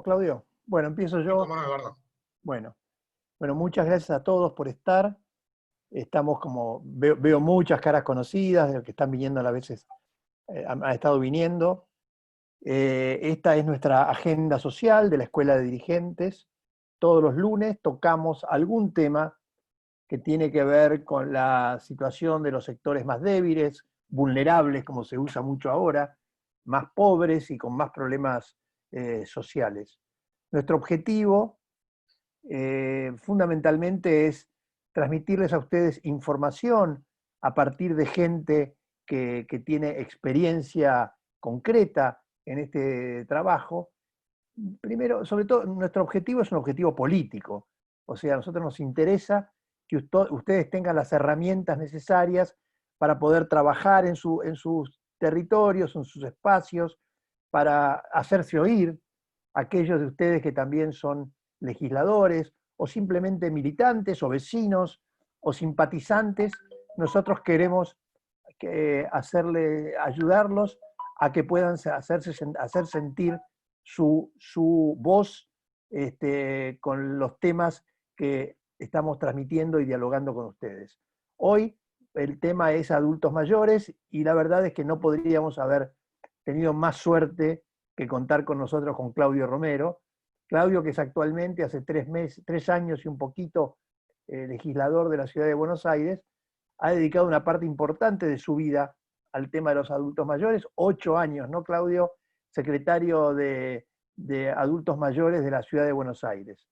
Claudio. Bueno, empiezo Sí, yo. cómo no, Eduardo. Bueno, bueno, muchas gracias a todos por estar. Estamos como, veo muchas caras conocidas de los que están viniendo a veces, han estado viniendo. Esta es nuestra agenda social de la Escuela de Dirigentes. Todos los lunes tocamos algún tema que tiene que ver con la situación de los sectores más débiles, vulnerables, como se usa mucho ahora, más pobres y con más problemas sociales. Nuestro objetivo fundamentalmente es transmitirles a ustedes información a partir de gente que tiene experiencia concreta en este trabajo. Primero, sobre todo, nuestro objetivo es un objetivo político. O sea, a nosotros nos interesa que ustedes tengan las herramientas necesarias para poder trabajar en sus territorios, en sus espacios, para hacerse oír, aquellos de ustedes que también son legisladores o simplemente militantes o vecinos o simpatizantes. Nosotros queremos ayudarlos a que puedan hacer sentir su voz con los temas que estamos transmitiendo y dialogando con ustedes. Hoy el tema es adultos mayores y la verdad es que no podríamos haber tenido más suerte que contar con nosotros con Claudio Romero. Claudio, que es actualmente, hace 3 años y un poquito, legislador de la ciudad de Buenos Aires, ha dedicado una parte importante de su vida al tema de los adultos mayores, 8 años, ¿no, Claudio? Secretario de Adultos Mayores de la ciudad de Buenos Aires.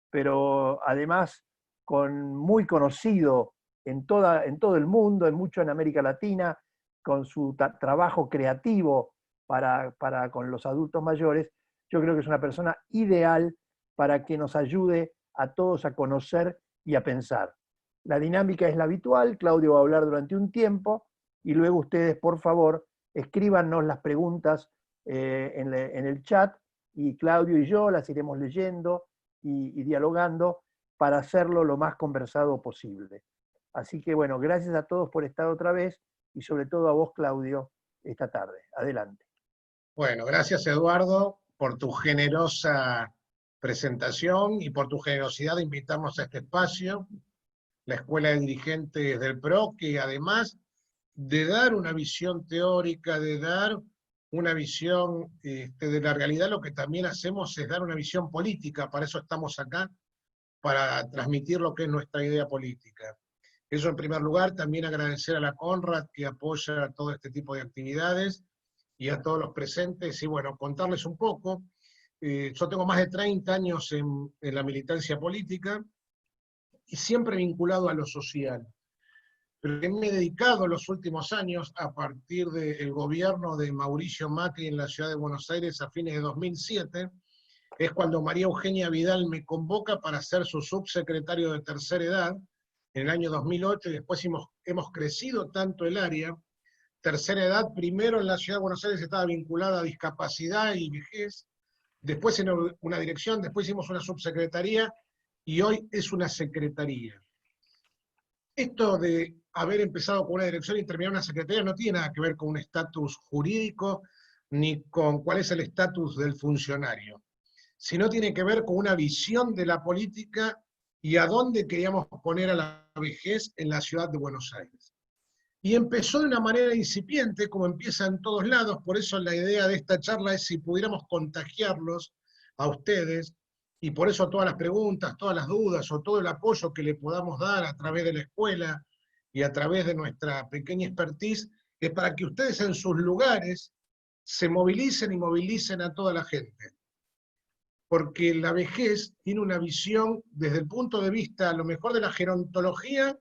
Pero además, muy conocido en todo el mundo, mucho en América Latina, con su trabajo creativo con los adultos mayores, yo creo que es una persona ideal para que nos ayude a todos a conocer y a pensar. La dinámica es la habitual, Claudio va a hablar durante un tiempo y luego ustedes, por favor, escríbanos las preguntas en el chat y Claudio y yo las iremos leyendo y dialogando para hacerlo lo más conversado posible. Así que bueno, gracias a todos por estar otra vez y sobre todo a vos, Claudio, esta tarde. Adelante. Bueno, gracias Eduardo por tu generosa presentación y por tu generosidad de invitarnos a este espacio, la Escuela de Dirigentes del PRO, que además de dar una visión teórica, de dar una visión de la realidad, lo que también hacemos es dar una visión política, para eso estamos acá, para transmitir lo que es nuestra idea política. Eso en primer lugar, también agradecer a la CONRAD que apoya todo este tipo de actividades y a todos los presentes, y bueno, contarles un poco. Yo tengo más de 30 años en la militancia política y siempre vinculado a lo social, pero que me he dedicado los últimos años a partir del gobierno de Mauricio Macri en la ciudad de Buenos Aires a fines de 2007, es cuando María Eugenia Vidal me convoca para ser su subsecretario de tercera edad en el año 2008, y después hemos crecido tanto el área. Tercera edad, primero en la ciudad de Buenos Aires estaba vinculada a discapacidad y vejez, después en una dirección, después hicimos una subsecretaría y hoy es una secretaría. Esto de haber empezado con una dirección y terminar una secretaría no tiene nada que ver con un estatus jurídico ni con cuál es el estatus del funcionario, sino tiene que ver con una visión de la política y a dónde queríamos poner a la vejez en la ciudad de Buenos Aires. Y empezó de una manera incipiente, como empieza en todos lados, por eso la idea de esta charla es si pudiéramos contagiarlos a ustedes, y por eso todas las preguntas, todas las dudas o todo el apoyo que le podamos dar a través de la escuela y a través de nuestra pequeña expertise, es para que ustedes en sus lugares se movilicen y movilicen a toda la gente. Porque la vejez tiene una visión desde el punto de vista, a lo mejor, de la gerontología,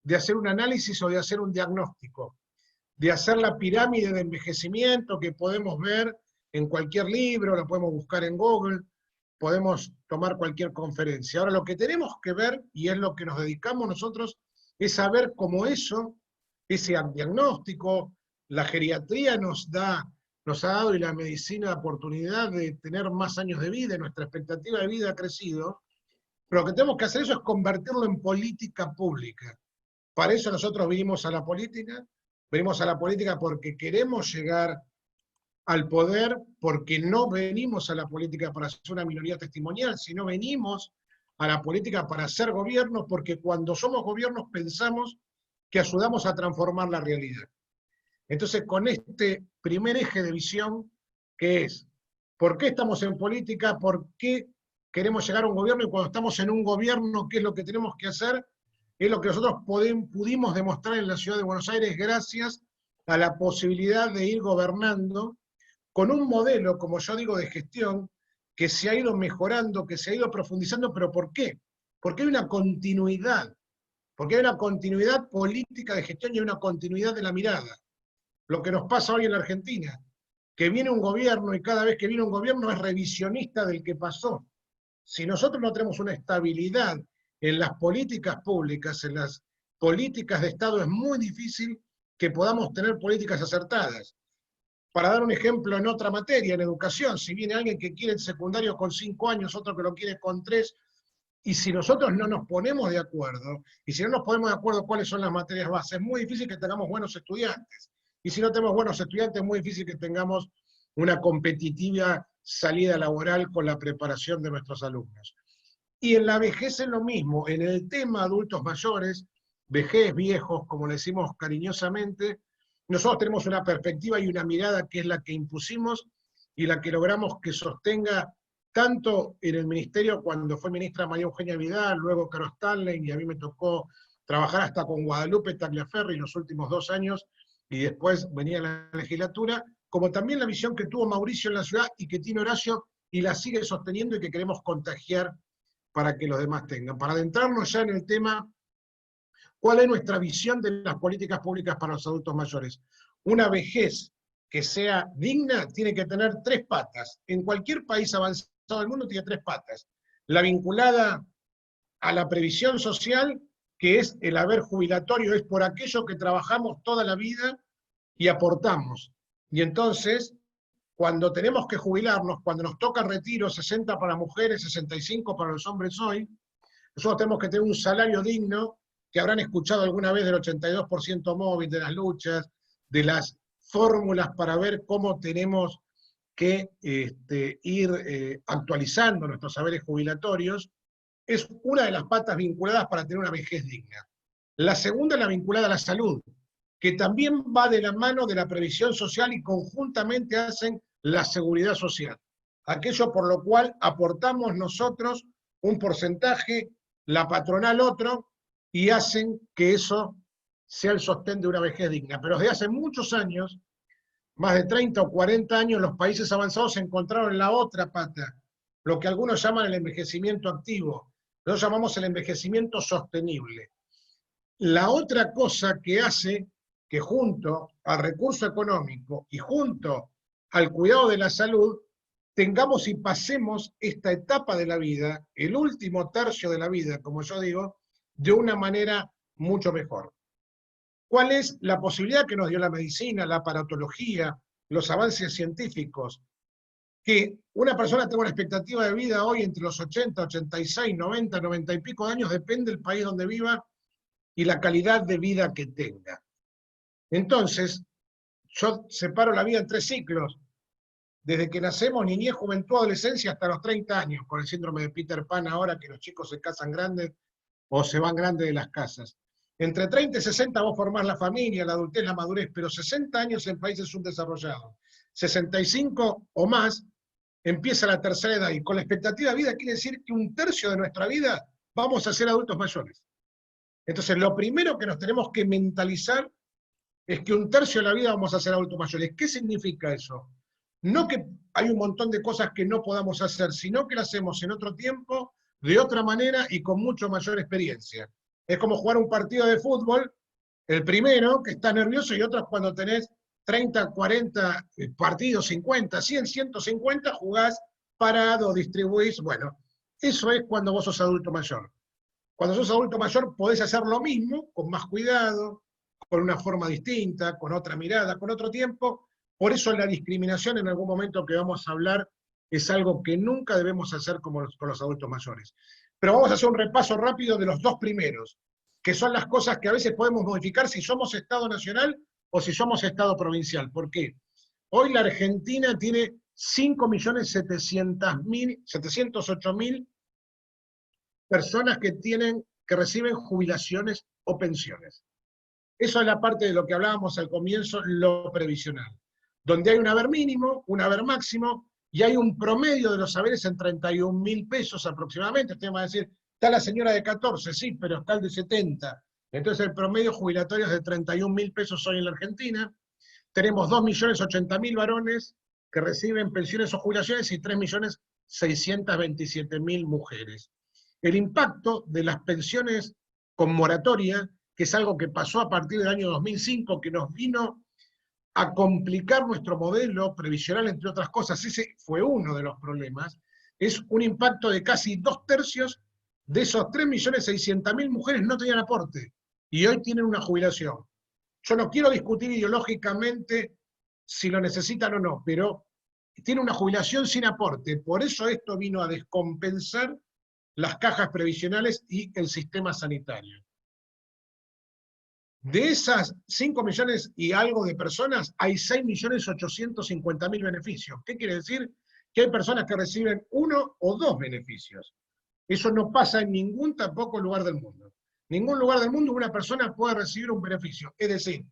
de hacer un análisis o de hacer un diagnóstico, de hacer la pirámide de envejecimiento que podemos ver en cualquier libro, lo podemos buscar en Google, podemos tomar cualquier conferencia. Ahora lo que tenemos que ver, y es lo que nos dedicamos nosotros, es saber cómo eso, ese diagnóstico, la geriatría nos ha dado y la medicina la oportunidad de tener más años de vida, y nuestra expectativa de vida ha crecido, pero lo que tenemos que hacer eso es convertirlo en política pública. Para eso nosotros venimos a la política porque queremos llegar al poder porque no venimos a la política para ser una minoría testimonial, sino venimos a la política para ser gobierno, porque cuando somos gobiernos pensamos que ayudamos a transformar la realidad. Entonces, con este primer eje de visión, que es, ¿por qué estamos en política? ¿Por qué queremos llegar a un gobierno? Y cuando estamos en un gobierno, ¿qué es lo que tenemos que hacer? Es lo que nosotros pudimos demostrar en la ciudad de Buenos Aires gracias a la posibilidad de ir gobernando con un modelo, como yo digo, de gestión, que se ha ido mejorando, que se ha ido profundizando, pero ¿por qué? Porque hay una continuidad, porque hay una continuidad política de gestión y hay una continuidad de la mirada. Lo que nos pasa hoy en la Argentina, que viene un gobierno y cada vez que viene un gobierno es revisionista del que pasó. Si nosotros no tenemos una estabilidad en las políticas públicas, en las políticas de Estado, es muy difícil que podamos tener políticas acertadas. Para dar un ejemplo en otra materia, en educación, si viene alguien que quiere el secundario con 5 años, otro que lo quiere con 3, y si nosotros no nos ponemos de acuerdo, y si no nos ponemos de acuerdo cuáles son las materias bases, es muy difícil que tengamos buenos estudiantes. Y si no tenemos buenos estudiantes, es muy difícil que tengamos una competitiva salida laboral con la preparación de nuestros alumnos. Y en la vejez es lo mismo, en el tema adultos mayores, vejez, viejos, como le decimos cariñosamente, nosotros tenemos una perspectiva y una mirada que es la que impusimos y la que logramos que sostenga tanto en el ministerio cuando fue ministra María Eugenia Vidal, luego Caro Stanley, y a mí me tocó trabajar hasta con Guadalupe Tagliaferri los últimos 2 años, y después venía la legislatura, como también la visión que tuvo Mauricio en la ciudad y que tiene Horacio y la sigue sosteniendo y que queremos contagiar para que los demás tengan. Para adentrarnos ya en el tema, ¿cuál es nuestra visión de las políticas públicas para los adultos mayores? Una vejez que sea digna tiene que tener 3 patas. En cualquier país avanzado del mundo tiene 3 patas. La vinculada a la previsión social, que es el haber jubilatorio, es por aquello que trabajamos toda la vida y aportamos. Y entonces, cuando tenemos que jubilarnos, cuando nos toca retiro, 60 para mujeres, 65 para los hombres hoy, nosotros tenemos que tener un salario digno, que habrán escuchado alguna vez del 82% móvil, de las luchas, de las fórmulas para ver cómo tenemos que ir actualizando nuestros saberes jubilatorios, es una de las patas vinculadas para tener una vejez digna. La segunda es la vinculada a la salud, que también va de la mano de la previsión social y conjuntamente hacen la seguridad social. Aquello por lo cual aportamos nosotros un porcentaje, la patronal otro, y hacen que eso sea el sostén de una vejez digna. Pero desde hace muchos años, más de 30 o 40 años, los países avanzados se encontraron en la otra pata, lo que algunos llaman el envejecimiento activo, nosotros llamamos el envejecimiento sostenible. La otra cosa que hace que junto al recurso económico y junto al cuidado de la salud, tengamos y pasemos esta etapa de la vida, el último tercio de la vida, como yo digo, de una manera mucho mejor. ¿Cuál es la posibilidad que nos dio la medicina, la aparatología, los avances científicos? Que una persona tenga una expectativa de vida hoy entre los 80, 86, 90, 90 y pico de años, depende del país donde viva y la calidad de vida que tenga. Entonces, yo separo la vida en 3 ciclos, desde que nacemos, niñez, juventud, adolescencia, hasta los 30 años, con el síndrome de Peter Pan ahora, que los chicos se casan grandes o se van grandes de las casas. Entre 30 y 60 vos formás la familia, la adultez, la madurez, pero 60 años en países subdesarrollados. 65 o más empieza la tercera edad, y con la expectativa de vida quiere decir que 1/3 de nuestra vida vamos a ser adultos mayores. Entonces, lo primero que nos tenemos que mentalizar es que 1/3 de la vida vamos a ser adultos mayores. ¿Qué significa eso? No que hay un montón de cosas que no podamos hacer, sino que las hacemos en otro tiempo, de otra manera y con mucho mayor experiencia. Es como jugar un partido de fútbol, el primero, que estás nervioso, y otros cuando tenés 30, 40 partidos, 50, 100, 150, jugás parado, distribuís. Bueno, eso es cuando vos sos adulto mayor. Cuando sos adulto mayor podés hacer lo mismo, con más cuidado, con una forma distinta, con otra mirada, con otro tiempo. Por eso la discriminación, en algún momento que vamos a hablar, es algo que nunca debemos hacer con los adultos mayores. Pero vamos a hacer un repaso rápido de los 2 primeros, que son las cosas que a veces podemos modificar si somos Estado nacional o si somos Estado provincial. ¿Por qué? Hoy la Argentina tiene 5.708.000 personas que reciben jubilaciones o pensiones. Eso es la parte de lo que hablábamos al comienzo, lo previsional, donde hay un haber mínimo, un haber máximo, y hay un promedio de los haberes en 31.000 pesos aproximadamente. Usted va a decir, está la señora de 14, sí, pero está el de 70. Entonces el promedio jubilatorio es de 31.000 pesos hoy en la Argentina. Tenemos 2.080.000 varones que reciben pensiones o jubilaciones y 3.627.000 mujeres. El impacto de las pensiones con moratoria, que es algo que pasó a partir del año 2005, que nos vino a complicar nuestro modelo previsional, entre otras cosas, ese fue uno de los problemas, es un impacto de casi 2/3 de esos 3.600.000 mujeres no tenían aporte, y hoy tienen una jubilación. Yo no quiero discutir ideológicamente si lo necesitan o no, pero tiene una jubilación sin aporte. Por eso esto vino a descompensar las cajas previsionales y el sistema sanitario. De esas 5 millones y algo de personas, hay 6.850.000 beneficios. ¿Qué quiere decir? Que hay personas que reciben 1 o 2 beneficios. Eso no pasa en ningún tampoco lugar del mundo. Ningún lugar del mundo una persona puede recibir un beneficio. Es decir,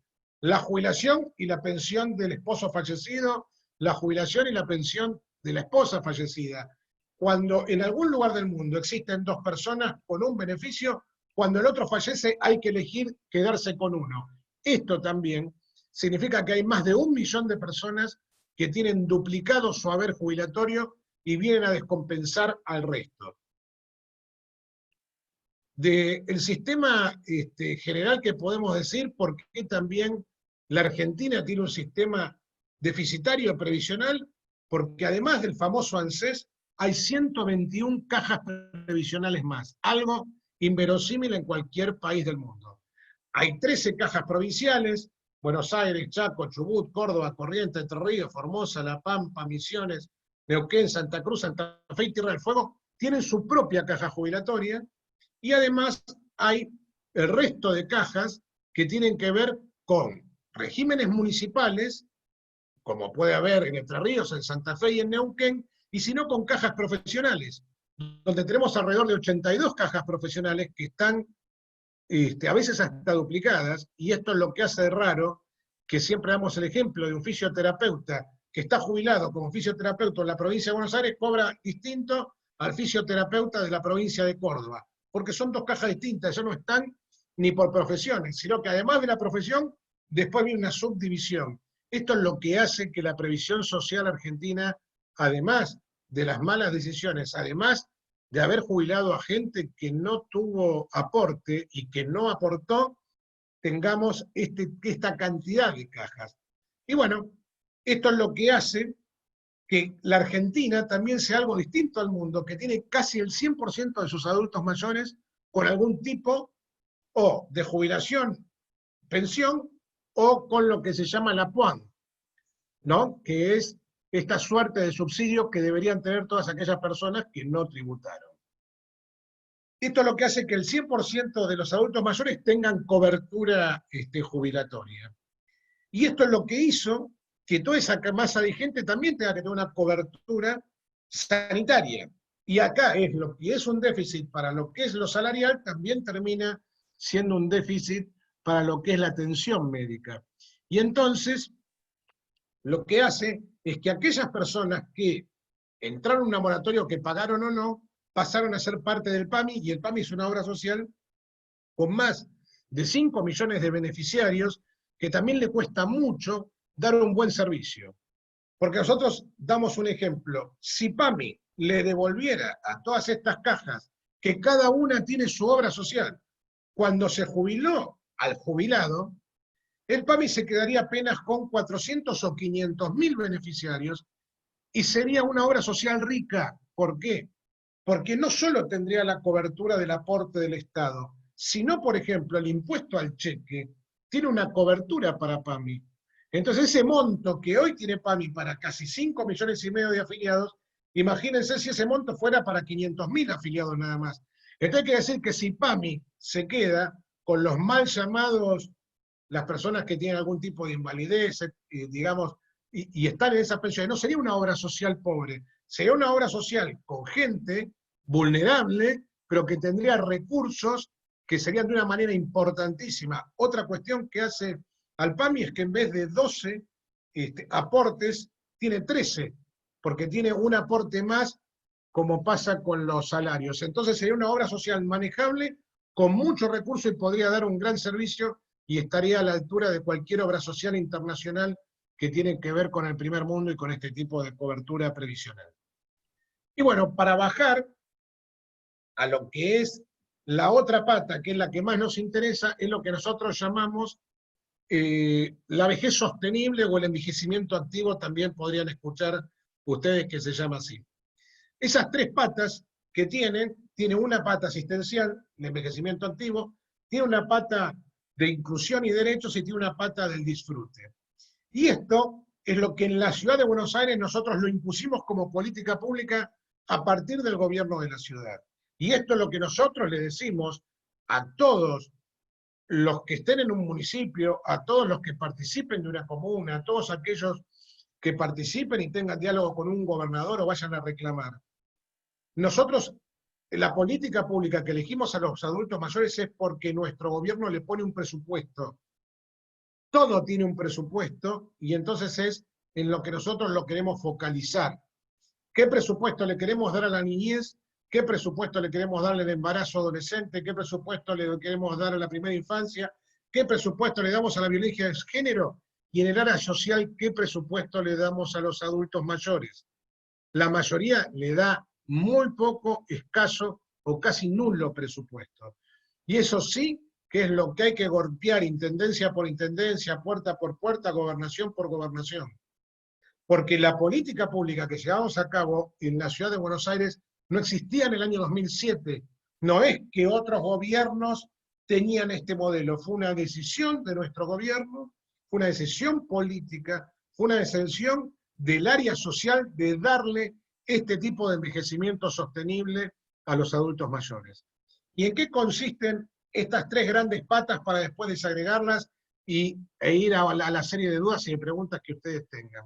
la jubilación y la pensión del esposo fallecido, la jubilación y la pensión de la esposa fallecida. Cuando en algún lugar del mundo existen 2 personas con un beneficio, cuando el otro fallece hay que elegir quedarse con uno. Esto también significa que hay más de 1 millón de personas que tienen duplicado su haber jubilatorio y vienen a descompensar al resto. Del sistema general que podemos decir, por qué también la Argentina tiene un sistema deficitario previsional, porque además del famoso ANSES, hay 121 cajas previsionales más, algo inverosímil en cualquier país del mundo. Hay 13 cajas provinciales, Buenos Aires, Chaco, Chubut, Córdoba, Corrientes, Entre Ríos, Formosa, La Pampa, Misiones, Neuquén, Santa Cruz, Santa Fe y Tierra del Fuego, tienen su propia caja jubilatoria, y además hay el resto de cajas que tienen que ver con regímenes municipales, como puede haber en Entre Ríos, en Santa Fe y en Neuquén, y si no con cajas profesionales, donde tenemos alrededor de 82 cajas profesionales que están a veces hasta duplicadas, y esto es lo que hace de raro, que siempre damos el ejemplo de un fisioterapeuta que está jubilado como fisioterapeuta en la provincia de Buenos Aires, cobra distinto al fisioterapeuta de la provincia de Córdoba, porque son 2 cajas distintas, ya no están ni por profesiones, sino que además de la profesión, después viene una subdivisión. Esto es lo que hace que la previsión social argentina, además de las malas decisiones, además de haber jubilado a gente que no tuvo aporte y que no aportó, tengamos esta cantidad de cajas. Y bueno, esto es lo que hace que la Argentina también sea algo distinto al mundo, que tiene casi el 100% de sus adultos mayores con algún tipo o de jubilación, pensión, o con lo que se llama la PUAN, ¿no? Que es esta suerte de subsidio que deberían tener todas aquellas personas que no tributaron. Esto es lo que hace que el 100% de los adultos mayores tengan cobertura jubilatoria. Y esto es lo que hizo que toda esa masa de gente también tenga que tener una cobertura sanitaria. Y acá es lo que es un déficit para lo que es lo salarial, también termina siendo un déficit para lo que es la atención médica. Y entonces, lo que hace es que aquellas personas que entraron en una moratoria, que pagaron o no, pasaron a ser parte del PAMI, y el PAMI es una obra social con más de 5 millones de beneficiarios, que también le cuesta mucho dar un buen servicio. Porque nosotros damos un ejemplo, si PAMI le devolviera a todas estas cajas, que cada una tiene su obra social, cuando se jubiló al jubilado, el PAMI se quedaría apenas con 400 o 500.000 beneficiarios, y sería una obra social rica. ¿Por qué? Porque no solo tendría la cobertura del aporte del Estado, sino, por ejemplo, el impuesto al cheque tiene una cobertura para PAMI. Entonces, ese monto que hoy tiene PAMI para casi 5,5 millones de afiliados, imagínense si ese monto fuera para 500.000 afiliados nada más. Entonces, hay que decir que si PAMI se queda con los mal llamados, las personas que tienen algún tipo de invalidez, digamos, y están en esas pensiones. No sería una obra social pobre, sería una obra social con gente vulnerable, pero que tendría recursos que serían de una manera importantísima. Otra cuestión que hace Alpami es que en vez de 12 aportes, tiene 13, porque tiene un aporte más, como pasa con los salarios. Entonces sería una obra social manejable, con muchos recursos, y podría dar un gran servicio y estaría a la altura de cualquier obra social internacional que tiene que ver con el primer mundo y con este tipo de cobertura previsional. Y bueno, para bajar a lo que es la otra pata, que es la que más nos interesa, es lo que nosotros llamamos la vejez sostenible o el envejecimiento activo, también podrían escuchar ustedes que se llama así. Esas tres patas que tiene una pata asistencial, el envejecimiento activo, tiene una pata de inclusión y derechos y tiene una pata del disfrute. Y esto es lo que en la ciudad de Buenos Aires nosotros lo impusimos como política pública a partir del gobierno de la ciudad. Y esto es lo que nosotros le decimos a todos los que estén en un municipio, a todos los que participen de una comuna, a todos aquellos que participen y tengan diálogo con un gobernador o vayan a reclamar. Nosotros, la política pública que elegimos a los adultos mayores es porque nuestro gobierno le pone un presupuesto. Todo tiene un presupuesto y entonces es en lo que nosotros lo queremos focalizar. ¿Qué presupuesto le queremos dar a la niñez? ¿Qué presupuesto le queremos darle al embarazo adolescente? ¿Qué presupuesto le queremos dar a la primera infancia? ¿Qué presupuesto le damos a la violencia de género? Y en el área social, ¿qué presupuesto le damos a los adultos mayores? La mayoría le da muy poco, escaso o casi nulo presupuesto. Y eso sí que es lo que hay que golpear intendencia por intendencia, puerta por puerta, gobernación por gobernación. Porque la política pública que llevamos a cabo en la ciudad de Buenos Aires no existía en el año 2007. No es que otros gobiernos tenían este modelo, fue una decisión de nuestro gobierno, fue una decisión política, fue una decisión del área social de darle este tipo de envejecimiento sostenible a los adultos mayores. ¿Y en qué consisten estas tres grandes patas para después desagregarlas e ir a la serie de dudas y de preguntas que ustedes tengan?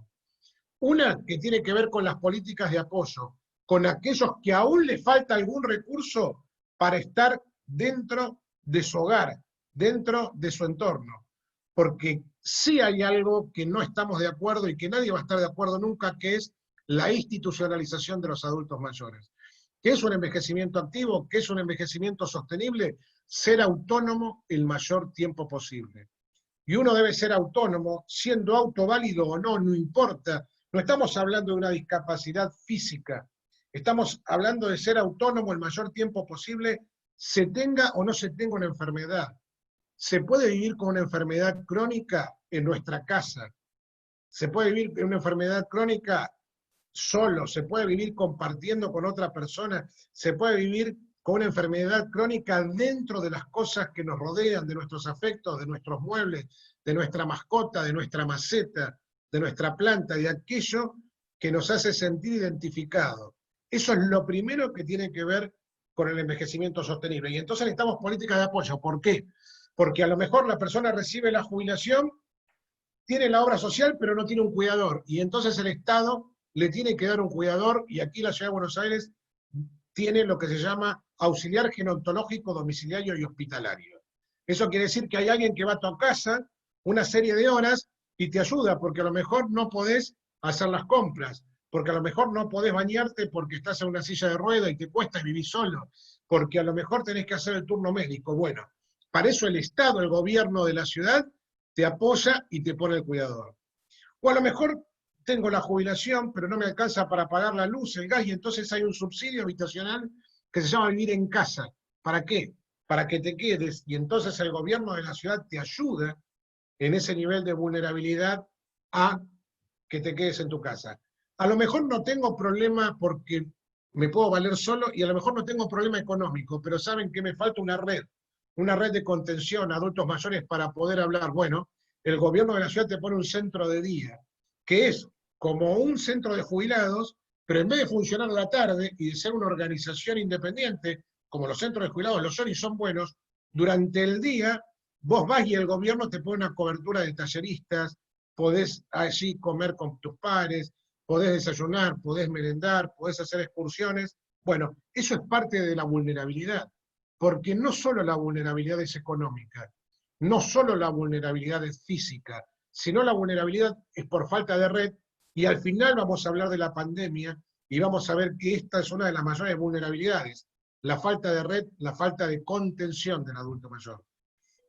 Una que tiene que ver con las políticas de apoyo, con aquellos que aún les falta algún recurso para estar dentro de su hogar, dentro de su entorno. Porque sí hay algo que no estamos de acuerdo y que nadie va a estar de acuerdo nunca, que es la institucionalización de los adultos mayores. ¿Qué es un envejecimiento activo? ¿Qué es un envejecimiento sostenible? Ser autónomo el mayor tiempo posible. Y uno debe ser autónomo, siendo autoválido o no, no importa. No estamos hablando de una discapacidad física, estamos hablando de ser autónomo el mayor tiempo posible, se tenga o no se tenga una enfermedad. Se puede vivir con una enfermedad crónica en nuestra casa, se puede vivir con una enfermedad crónica solo, se puede vivir compartiendo con otra persona, se puede vivir con una enfermedad crónica dentro de las cosas que nos rodean, de nuestros afectos, de nuestros muebles, de nuestra mascota, de nuestra maceta, de nuestra planta, de aquello que nos hace sentir identificados. Eso es lo primero que tiene que ver con el envejecimiento sostenible. Y entonces necesitamos políticas de apoyo. ¿Por qué? Porque a lo mejor la persona recibe la jubilación, tiene la obra social, pero no tiene un cuidador. Y entonces el Estado le tiene que dar un cuidador, y aquí la Ciudad de Buenos Aires tiene lo que se llama auxiliar gerontológico, domiciliario y hospitalario. Eso quiere decir que hay alguien que va a tu casa una serie de horas y te ayuda, porque a lo mejor no podés hacer las compras, porque a lo mejor no podés bañarte porque estás en una silla de rueda y te cuesta y vivís solo, porque a lo mejor tenés que hacer el turno médico. Bueno, para eso el Estado, el gobierno de la ciudad, te apoya y te pone el cuidador. O a lo mejor tengo la jubilación, pero no me alcanza para pagar la luz, el gas, y entonces hay un subsidio habitacional que se llama vivir en casa. ¿Para qué? Para que te quedes, y entonces el gobierno de la ciudad te ayuda en ese nivel de vulnerabilidad a que te quedes en tu casa. A lo mejor no tengo problema porque me puedo valer solo, y a lo mejor no tengo problema económico, pero saben que me falta una red de contención a adultos mayores para poder hablar. Bueno, el gobierno de la ciudad te pone un centro de día, que es como un centro de jubilados, pero en vez de funcionar a la tarde y de ser una organización independiente, como los centros de jubilados lo son y son buenos, durante el día vos vas y el gobierno te pone una cobertura de talleristas, podés allí comer con tus pares, podés desayunar, podés merendar, podés hacer excursiones. Bueno, eso es parte de la vulnerabilidad, porque no solo la vulnerabilidad es económica, no solo la vulnerabilidad es física, sino la vulnerabilidad es por falta de red, y al final vamos a hablar de la pandemia y vamos a ver que esta es una de las mayores vulnerabilidades, la falta de red, la falta de contención del adulto mayor.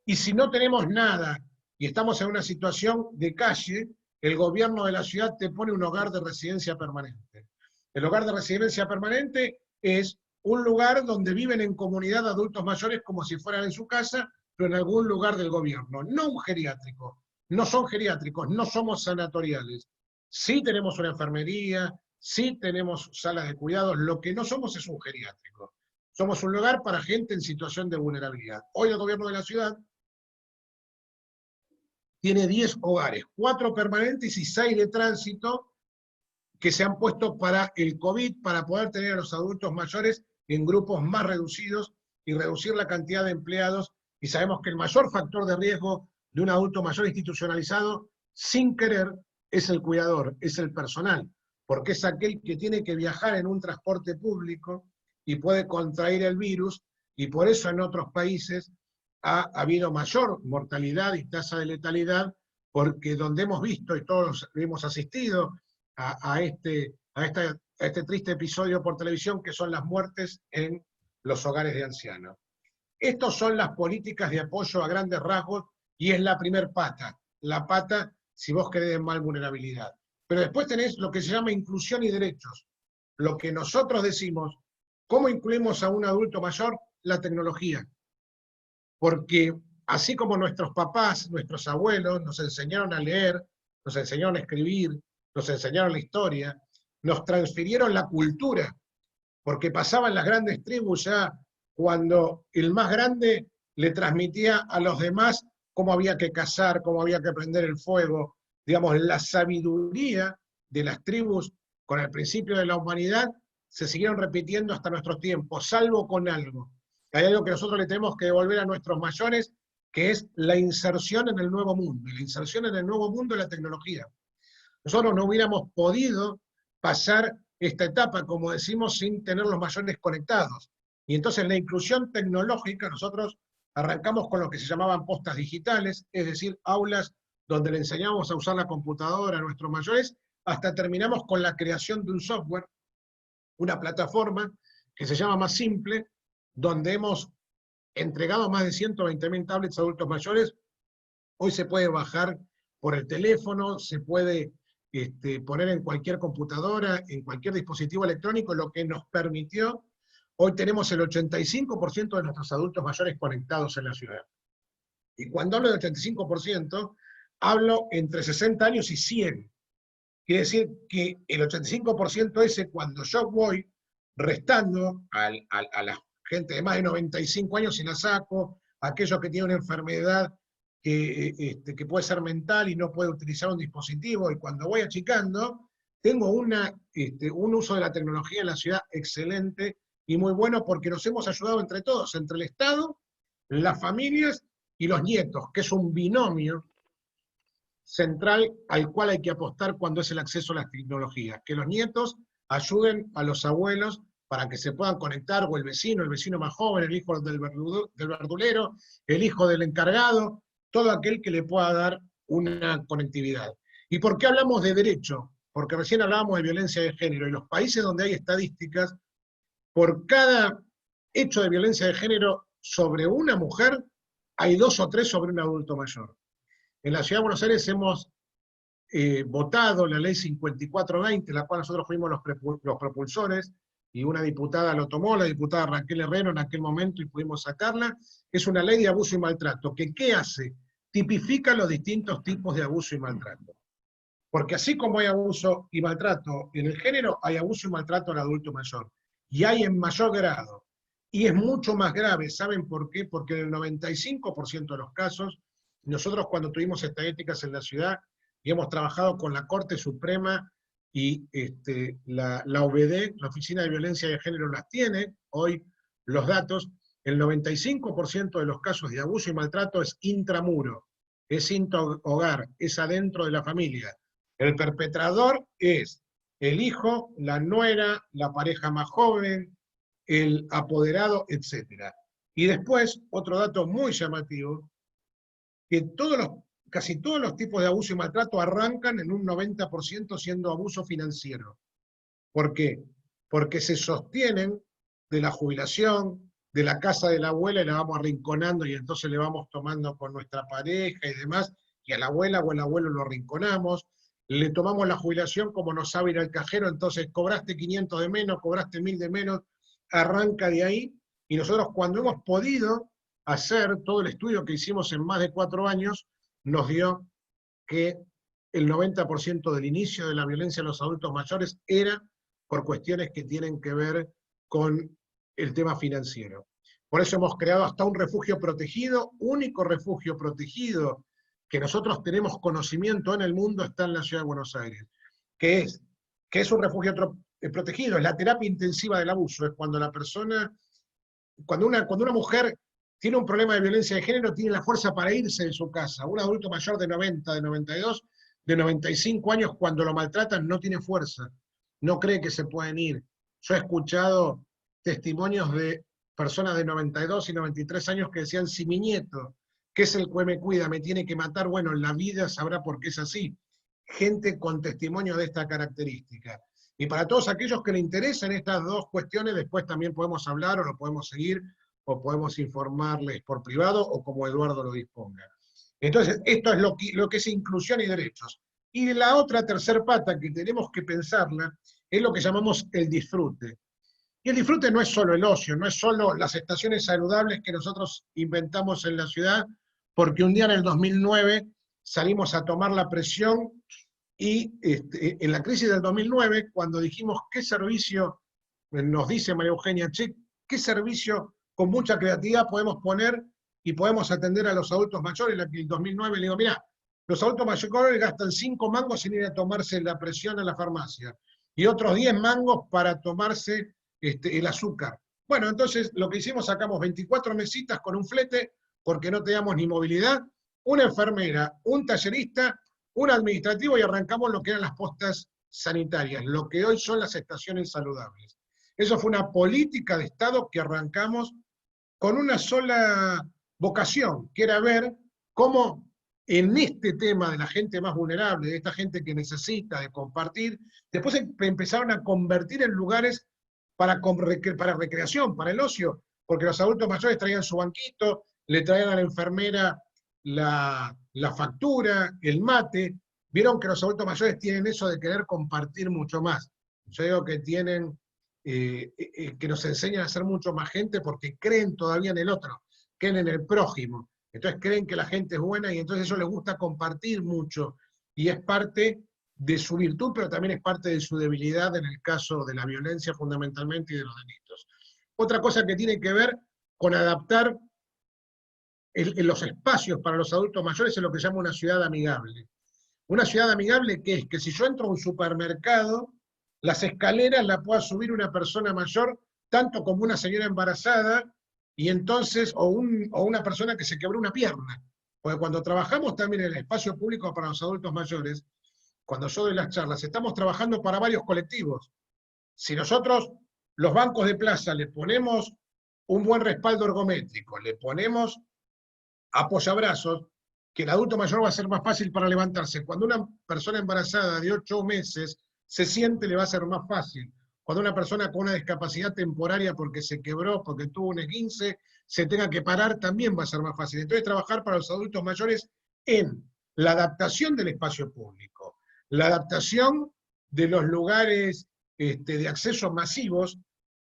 Y si no tenemos nada y estamos en una situación de calle, el gobierno de la ciudad te pone un hogar de residencia permanente. El hogar de residencia permanente es un lugar donde viven en comunidad adultos mayores como si fueran en su casa, pero en algún lugar del gobierno, no un geriátrico. No son geriátricos, no somos sanatoriales. Sí tenemos una enfermería, sí tenemos salas de cuidados, lo que no somos es un geriátrico. Somos un lugar para gente en situación de vulnerabilidad. Hoy el gobierno de la ciudad tiene 10 hogares, 4 permanentes y 6 de tránsito que se han puesto para el COVID, para poder tener a los adultos mayores en grupos más reducidos y reducir la cantidad de empleados. Y sabemos que el mayor factor de riesgo de un adulto mayor institucionalizado, sin querer, es el cuidador, es el personal, porque es aquel que tiene que viajar en un transporte público y puede contraer el virus, y por eso en otros países ha habido mayor mortalidad y tasa de letalidad, porque donde hemos visto y todos hemos asistido a este triste episodio por televisión, que son las muertes en los hogares de ancianos. Estas son las políticas de apoyo a grandes rasgos y es la primer pata. La pata, si vos querés, en mal vulnerabilidad. Pero después tenés lo que se llama inclusión y derechos. Lo que nosotros decimos, ¿cómo incluimos a un adulto mayor? La tecnología. Porque así como nuestros papás, nuestros abuelos nos enseñaron a leer, nos enseñaron a escribir, nos enseñaron la historia, nos transfirieron la cultura, porque pasaban las grandes tribus ya cuando el más grande le transmitía a los demás cómo había que cazar, cómo había que prender el fuego. Digamos, la sabiduría de las tribus con el principio de la humanidad se siguieron repitiendo hasta nuestros tiempos, salvo con algo. Hay algo que nosotros le tenemos que devolver a nuestros mayores, que es la inserción en el nuevo mundo. Y la inserción en el nuevo mundo es la tecnología. Nosotros no hubiéramos podido pasar esta etapa, como decimos, sin tener los mayores conectados. Y entonces la inclusión tecnológica, nosotros arrancamos con lo que se llamaban postas digitales, es decir, aulas donde le enseñamos a usar la computadora a nuestros mayores, hasta terminamos con la creación de un software, una plataforma que se llama Más Simple, donde hemos entregado más de 120.000 tablets a adultos mayores. Hoy se puede bajar por el teléfono, se puede poner en cualquier computadora, en cualquier dispositivo electrónico, lo que nos permitió. Hoy tenemos el 85% de nuestros adultos mayores conectados en la ciudad. Y cuando hablo de 85%, hablo entre 60 años y 100. Quiere decir que el 85% ese, cuando yo voy restando a la gente de más de 95 años y la saco, a aquellos que tienen una enfermedad que puede ser mental y no puede utilizar un dispositivo, y cuando voy achicando, tengo un uso de la tecnología en la ciudad excelente y muy bueno, porque nos hemos ayudado entre todos, entre el Estado, las familias y los nietos, que es un binomio central al cual hay que apostar cuando es el acceso a las tecnologías. Que los nietos ayuden a los abuelos para que se puedan conectar, o el vecino más joven, el hijo del verdulero, el hijo del encargado, todo aquel que le pueda dar una conectividad. ¿Y por qué hablamos de derecho? Porque recién hablábamos de violencia de género, y los países donde hay estadísticas, por cada hecho de violencia de género sobre una mujer, hay 2 o 3 sobre un adulto mayor. En la Ciudad de Buenos Aires hemos votado la ley 5420, la cual nosotros fuimos los propulsores, y una diputada lo tomó, la diputada Raquel Herrero en aquel momento, y pudimos sacarla. Es una ley de abuso y maltrato, que ¿qué hace? Tipifica los distintos tipos de abuso y maltrato. Porque así como hay abuso y maltrato en el género, hay abuso y maltrato al adulto mayor. Y hay en mayor grado. Y es mucho más grave. ¿Saben por qué? Porque en el 95% de los casos, nosotros cuando tuvimos estadísticas en la ciudad y hemos trabajado con la Corte Suprema y la OVD, la Oficina de Violencia de Género, las tiene hoy los datos, el 95% de los casos de abuso y maltrato es intramuro, es intrahogar, es adentro de la familia. El perpetrador es el hijo, la nuera, la pareja más joven, el apoderado, etc. Y después, otro dato muy llamativo, que casi todos los tipos de abuso y maltrato arrancan en un 90% siendo abuso financiero. ¿Por qué? Porque se sostienen de la jubilación, de la casa de la abuela y la vamos arrinconando y entonces le vamos tomando con nuestra pareja y demás, y a la abuela o al abuelo lo arrinconamos, le tomamos la jubilación como no sabe ir al cajero, entonces cobraste 500 de menos, cobraste 1000 de menos, arranca de ahí, y nosotros cuando hemos podido hacer todo el estudio que hicimos en más de 4 años, nos dio que el 90% del inicio de la violencia en los adultos mayores era por cuestiones que tienen que ver con el tema financiero. Por eso hemos creado hasta un refugio protegido, único refugio protegido que nosotros tenemos conocimiento en el mundo, está en la Ciudad de Buenos Aires, que es un refugio protegido, es la terapia intensiva del abuso, es cuando la persona, cuando una mujer tiene un problema de violencia de género, tiene la fuerza para irse de su casa. Un adulto mayor de 90, de 92, de 95 años, cuando lo maltratan, no tiene fuerza, no cree que se pueden ir. Yo he escuchado testimonios de personas de 92 y 93 años que decían, si mi nieto, que es el que me cuida, me tiene que matar, bueno, en la vida sabrá por qué es así. Gente con testimonio de esta característica. Y para todos aquellos que le interesan estas dos cuestiones, después también podemos hablar o lo podemos seguir o podemos informarles por privado o como Eduardo lo disponga. Entonces, esto es lo que es inclusión y derechos. Y la otra tercer pata que tenemos que pensarla es lo que llamamos el disfrute. Y el disfrute no es solo el ocio, no es solo las estaciones saludables que nosotros inventamos en la ciudad, porque un día en el 2009 salimos a tomar la presión y en la crisis del 2009, cuando dijimos qué servicio, nos dice María Eugenia, che, qué servicio con mucha creatividad podemos poner y podemos atender a los adultos mayores, en el 2009 le digo, mira, los adultos mayores gastan 5 mangos en ir a tomarse la presión a la farmacia, y otros 10 mangos para tomarse el azúcar. Bueno, entonces lo que hicimos, sacamos 24 mesitas con un flete, porque no teníamos ni movilidad, una enfermera, un tallerista, un administrativo, y arrancamos lo que eran las postas sanitarias, lo que hoy son las estaciones saludables. Eso fue una política de Estado que arrancamos con una sola vocación, que era ver cómo en este tema de la gente más vulnerable, de esta gente que necesita de compartir, después empezaron a convertir en lugares para recreación, para el ocio, porque los adultos mayores traían su banquito, le traían a la enfermera la factura, el mate. Vieron que los adultos mayores tienen eso de querer compartir mucho más. Yo digo que tienen, que nos enseñan a ser mucho más gente porque creen todavía en el otro, creen en el prójimo. Entonces creen que la gente es buena y entonces a ellos les gusta compartir mucho. Y es parte de su virtud, pero también es parte de su debilidad en el caso de la violencia fundamentalmente y de los delitos. Otra cosa que tiene que ver con adaptar en los espacios para los adultos mayores es lo que se llama una ciudad amigable. Una ciudad amigable que es que si yo entro a un supermercado, las escaleras las pueda subir una persona mayor, tanto como una señora embarazada, y entonces, o una persona que se quebró una pierna. Porque cuando trabajamos también en el espacio público para los adultos mayores, cuando yo doy las charlas, estamos trabajando para varios colectivos. Si nosotros, los bancos de plaza, le ponemos un buen respaldo ergométrico, le ponemos apoyabrazos, que el adulto mayor va a ser más fácil para levantarse. Cuando una persona embarazada de 8 meses se siente, le va a ser más fácil. Cuando una persona con una discapacidad temporaria porque se quebró, porque tuvo un esguince, se tenga que parar, también va a ser más fácil. Entonces, trabajar para los adultos mayores en la adaptación del espacio público, la adaptación de los lugares de acceso masivos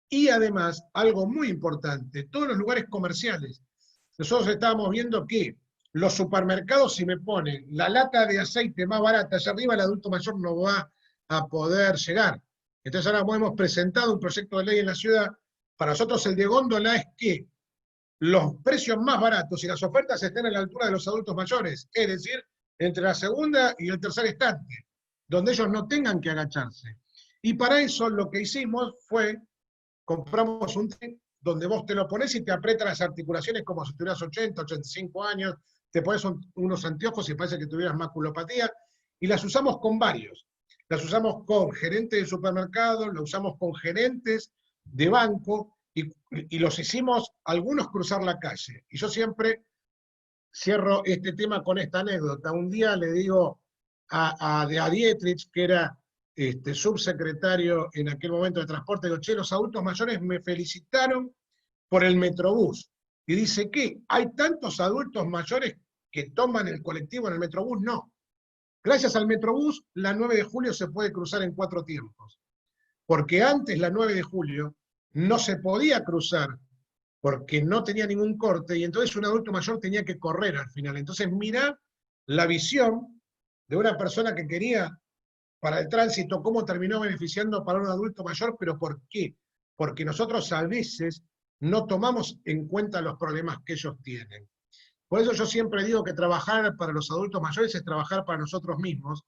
y además, algo muy importante, todos los lugares comerciales. Nosotros estábamos viendo que los supermercados, si me ponen la lata de aceite más barata allá arriba, el adulto mayor no va a poder llegar. Entonces ahora hemos presentado un proyecto de ley en la ciudad. Para nosotros el de góndola es que los precios más baratos y las ofertas estén a la altura de los adultos mayores, es decir, entre la segunda y el tercer estante, donde ellos no tengan que agacharse. Y para eso lo que hicimos fue, compramos un tren donde vos te lo pones y te aprieta las articulaciones como si tuvieras 80, 85 años, te pones unos anteojos y parece que tuvieras maculopatía, y las usamos con varios. Las usamos con gerentes de supermercado, las usamos con gerentes de banco, y los hicimos algunos cruzar la calle. Y yo siempre cierro este tema con esta anécdota. Un día le digo a Dietrich, que era subsecretario en aquel momento de transporte, digo, che, los adultos mayores me felicitaron por el Metrobús. Y dice, ¿qué? ¿Hay tantos adultos mayores que toman el colectivo en el Metrobús? No. Gracias al Metrobús, la 9 de julio se puede cruzar en 4 tiempos. Porque antes, la 9 de julio, no se podía cruzar porque no tenía ningún corte, y entonces un adulto mayor tenía que correr al final. Entonces mira la visión de una persona que quería para el tránsito, cómo terminó beneficiando para un adulto mayor, pero ¿por qué? Porque nosotros a veces no tomamos en cuenta los problemas que ellos tienen. Por eso yo siempre digo que trabajar para los adultos mayores es trabajar para nosotros mismos,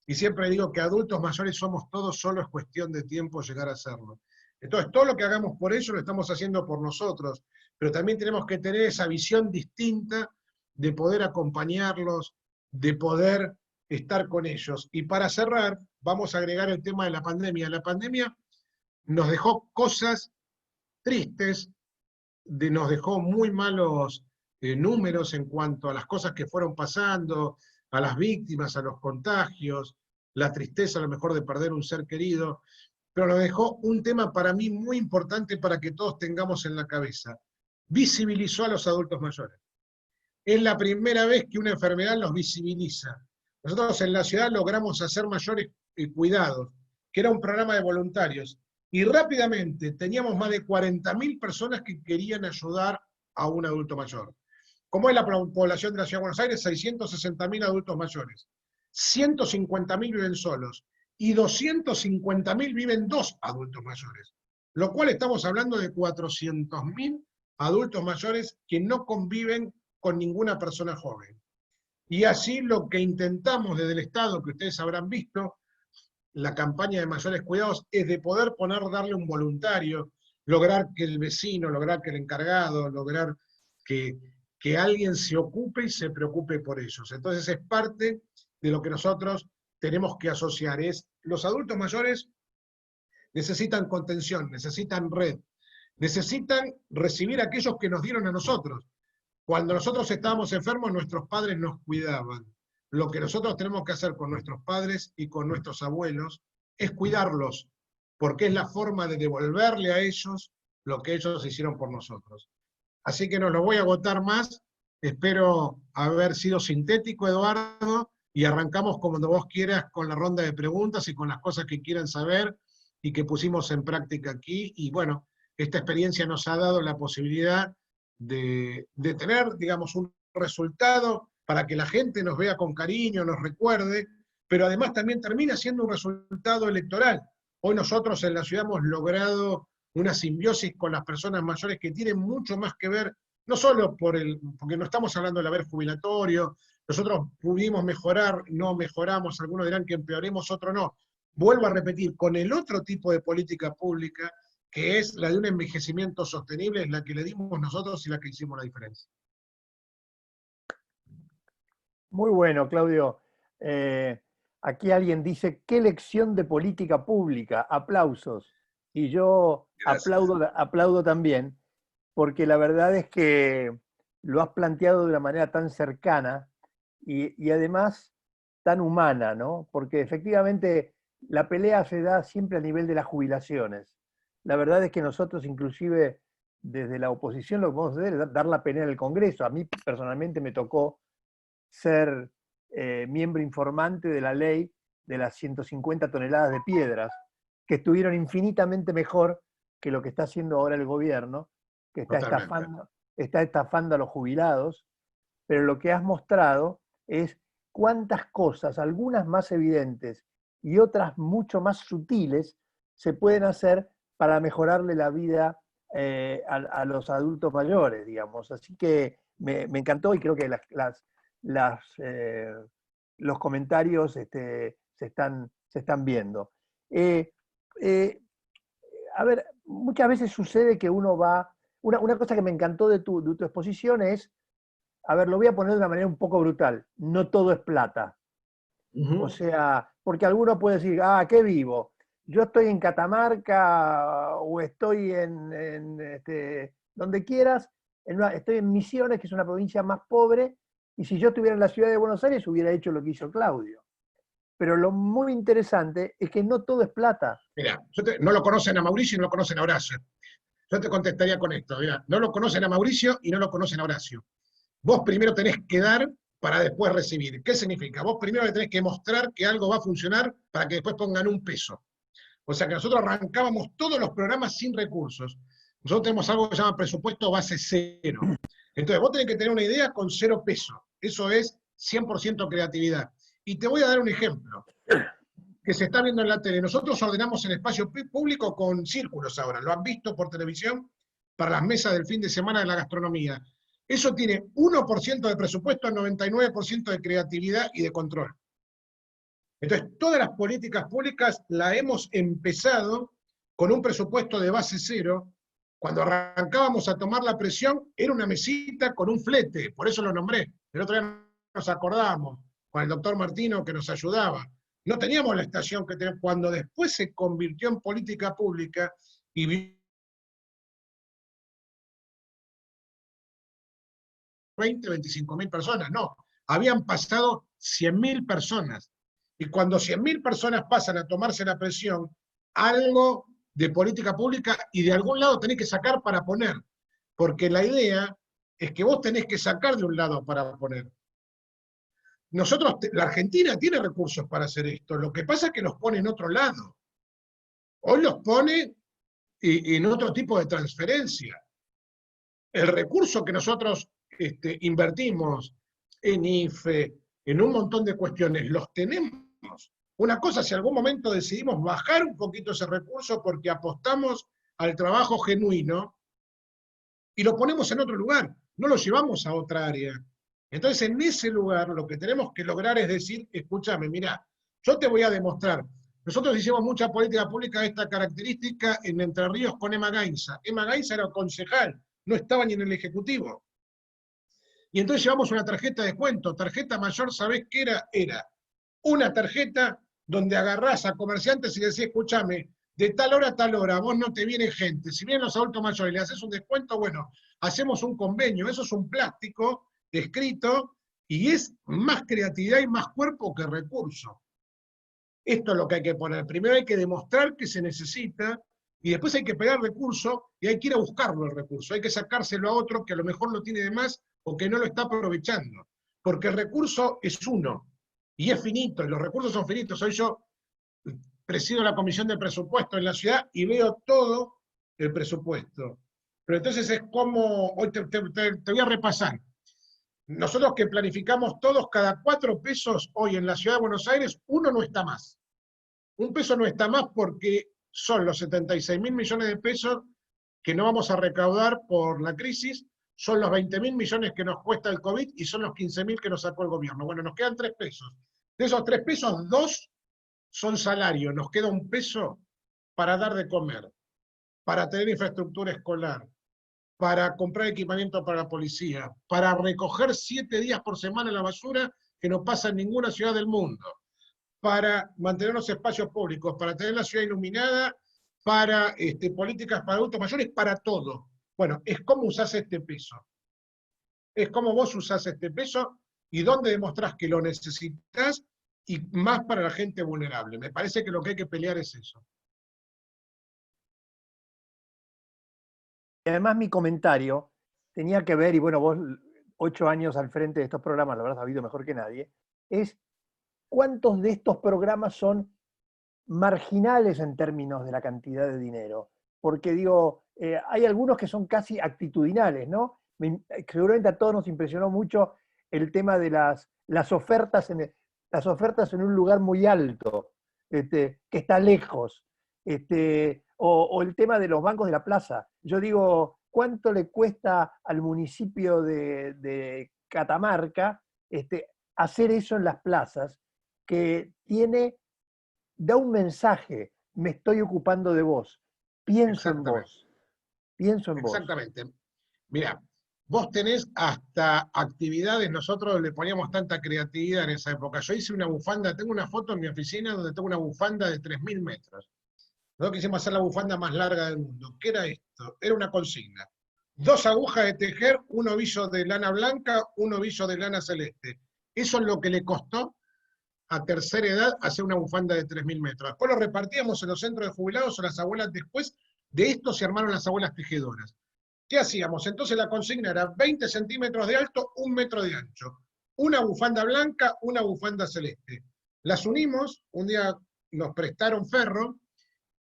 y siempre digo que adultos mayores somos todos, solo es cuestión de tiempo llegar a serlo. Entonces, todo lo que hagamos por ellos lo estamos haciendo por nosotros, pero también tenemos que tener esa visión distinta de poder acompañarlos, de poder estar con ellos. Y para cerrar, vamos a agregar el tema de la pandemia. La pandemia nos dejó cosas tristes, nos dejó muy malos números en cuanto a las cosas que fueron pasando, a las víctimas, a los contagios, la tristeza a lo mejor de perder un ser querido, pero nos dejó un tema para mí muy importante para que todos tengamos en la cabeza. Visibilizó a los adultos mayores. Es la primera vez que una enfermedad los visibiliza. Nosotros en la ciudad logramos hacer mayores cuidados, que era un programa de voluntarios, y rápidamente teníamos más de 40.000 personas que querían ayudar a un adulto mayor. ¿Cómo es la población de la Ciudad de Buenos Aires? 660.000 adultos mayores. 150.000 viven solos y 250.000 viven 2 adultos mayores. Lo cual estamos hablando de 400.000 adultos mayores que no conviven con ninguna persona joven. Y así lo que intentamos desde el Estado, que ustedes habrán visto, la campaña de mayores cuidados, es de poder darle un voluntario, lograr que el vecino, lograr que el encargado, lograr que alguien se ocupe y se preocupe por ellos. Entonces es parte de lo que nosotros tenemos que asociar. Los adultos mayores necesitan contención, necesitan red, necesitan recibir a aquellos que nos dieron a nosotros. Cuando nosotros estábamos enfermos, nuestros padres nos cuidaban. Lo que nosotros tenemos que hacer con nuestros padres y con nuestros abuelos es cuidarlos, porque es la forma de devolverle a ellos lo que ellos hicieron por nosotros. Así que no lo voy a agotar más. Espero haber sido sintético, Eduardo, y arrancamos como vos quieras con la ronda de preguntas y con las cosas que quieran saber y que pusimos en práctica aquí. Y bueno, esta experiencia nos ha dado la posibilidad de tener, digamos, un resultado para que la gente nos vea con cariño, nos recuerde, pero además también termina siendo un resultado electoral. Hoy nosotros en la ciudad hemos logrado una simbiosis con las personas mayores que tienen mucho más que ver, no solo porque no estamos hablando del haber jubilatorio, nosotros pudimos mejorar, no mejoramos, algunos dirán que empeoremos, otros no. Vuelvo a repetir, con el otro tipo de política pública, que es la de un envejecimiento sostenible, es la que le dimos nosotros y la que hicimos la diferencia. Muy bueno, Claudio. Aquí alguien dice, ¿qué lección de política pública? Aplausos. Y yo aplaudo también, porque la verdad es que lo has planteado de una manera tan cercana y además tan humana, ¿no? Porque efectivamente la pelea se da siempre a nivel de las jubilaciones. La verdad es que nosotros inclusive desde la oposición lo que podemos hacer es dar la pelea en el Congreso. A mí personalmente me tocó ser miembro informante de la ley de las 150 toneladas de piedras, que estuvieron infinitamente mejor que lo que está haciendo ahora el gobierno, que está estafando a los jubilados, pero lo que has mostrado es cuántas cosas, algunas más evidentes y otras mucho más sutiles, se pueden hacer para mejorarle la vida a los adultos mayores, digamos. Así que me encantó y creo que los comentarios se están viendo. A ver, muchas veces sucede que uno va, una cosa que me encantó de tu exposición es, a ver, lo voy a poner de una manera un poco brutal, no todo es plata. O Ujú. sea, porque alguno puede decir, ah, ¿qué vivo? Yo estoy en Catamarca o estoy donde quieras, estoy en Misiones, que es una provincia más pobre, y si yo estuviera en la ciudad de Buenos Aires hubiera hecho lo que hizo Claudio. Pero lo muy interesante es que no todo es plata. Mira, no lo conocen a Mauricio y no lo conocen a Horacio. Yo te contestaría con esto, mira, no lo conocen a Mauricio y no lo conocen a Horacio. Vos primero tenés que dar para después recibir. ¿Qué significa? Vos primero le tenés que mostrar que algo va a funcionar para que después pongan un peso. O sea que nosotros arrancábamos todos los programas sin recursos. Nosotros tenemos algo que se llama presupuesto base cero. Entonces vos tenés que tener una idea con 0 peso. Eso es 100% creatividad. Y te voy a dar un ejemplo que se está viendo en la tele. Nosotros ordenamos el espacio público con círculos ahora. Lo han visto por televisión para las mesas del fin de semana de la gastronomía. Eso tiene 1% de presupuesto, 99% de creatividad y de control. Entonces, todas las políticas públicas las hemos empezado con un presupuesto de base cero. Cuando arrancábamos a tomar la presión, era una mesita con un flete, por eso lo nombré. El otro día nos acordamos con el doctor Martino que nos ayudaba. No teníamos la estación que teníamos. Cuando después se convirtió en política pública y 25.000 personas, no, habían pasado 100.000 personas. Y cuando 100.000 personas pasan a tomarse la presión, algo de política pública y de algún lado tenés que sacar para poner. Porque la idea es que vos tenés que sacar de un lado para poner. Nosotros, la Argentina tiene recursos para hacer esto, lo que pasa es que los pone en otro lado. Hoy los pone en otro tipo de transferencia. El recurso que nosotros invertimos en IFE, en un montón de cuestiones, los tenemos. Una cosa, si en algún momento decidimos bajar un poquito ese recurso porque apostamos al trabajo genuino y lo ponemos en otro lugar, no lo llevamos a otra área. Entonces, en ese lugar, lo que tenemos que lograr es decir, escúchame, mira, yo te voy a demostrar. Nosotros hicimos mucha política pública de esta característica en Entre Ríos con Emma Gainza. Emma Gainza era concejal, no estaba ni en el Ejecutivo. Y entonces llevamos una tarjeta de descuento. Tarjeta mayor, ¿sabés qué era? Era una tarjeta donde agarrás a comerciantes y decís, escúchame, de tal hora a tal hora, vos no te viene gente. Si vienen los adultos mayores y le haces un descuento, bueno, hacemos un convenio. Eso es un plástico escrito y es más creatividad y más cuerpo que recurso. Esto es lo que hay que poner. Primero hay que demostrar que se necesita y después hay que pegar recurso y hay que ir a buscarlo el recurso. Hay que sacárselo a otro que a lo mejor lo tiene de más o que no lo está aprovechando. Porque el recurso es uno y es finito y los recursos son finitos. Hoy yo presido la comisión de presupuesto en la ciudad y veo todo el presupuesto. Pero entonces es como, hoy te voy a repasar. Nosotros que planificamos todos, cada 4 pesos hoy en la ciudad de Buenos Aires, uno no está más. Un peso no está más porque son los 76.000 millones de pesos que no vamos a recaudar por la crisis, son los 20.000 millones que nos cuesta el COVID y son los 15.000 que nos sacó el gobierno. Bueno, nos quedan 3 pesos. De esos 3 pesos, 2 son salarios. Nos queda 1 peso para dar de comer, para tener infraestructura escolar, para comprar equipamiento para la policía, para recoger 7 días por semana la basura que no pasa en ninguna ciudad del mundo, para mantener los espacios públicos, para tener la ciudad iluminada, para políticas para adultos mayores, para todo. Bueno, es cómo usás este peso. Es cómo vos usás este peso y dónde demostrás que lo necesitas y más para la gente vulnerable. Me parece que lo que hay que pelear es eso. Y además mi comentario tenía que ver, y bueno, vos 8 años al frente de estos programas lo habrás sabido mejor que nadie, es cuántos de estos programas son marginales en términos de la cantidad de dinero. Porque digo, hay algunos que son casi actitudinales, ¿no? Seguramente a todos nos impresionó mucho el tema de las ofertas las ofertas en un lugar muy alto, que está lejos, o el tema de los bancos de la plaza. Yo digo, ¿cuánto le cuesta al municipio de Catamarca hacer eso en las plazas? Que da un mensaje, me estoy ocupando de vos. pienso en Exactamente, vos, pienso en vos. exactamente. Mirá, vos tenés hasta actividades, nosotros le poníamos tanta creatividad en esa época. Yo hice una bufanda, tengo una foto en mi oficina donde tengo una bufanda de 3000 metros. Nosotros quisimos hacer la bufanda más larga del mundo. ¿Qué era esto? Era una consigna. 2 agujas de tejer, un ovillo de lana blanca, un ovillo de lana celeste. Eso es lo que le costó a tercera edad hacer una bufanda de 3000 metros. Después lo repartíamos en los centros de jubilados o las abuelas. Después de esto se armaron las abuelas tejedoras. ¿Qué hacíamos? Entonces la consigna era 20 centímetros de alto, 1 metro de ancho. Una bufanda blanca, una bufanda celeste. Las unimos, un día nos prestaron ferro,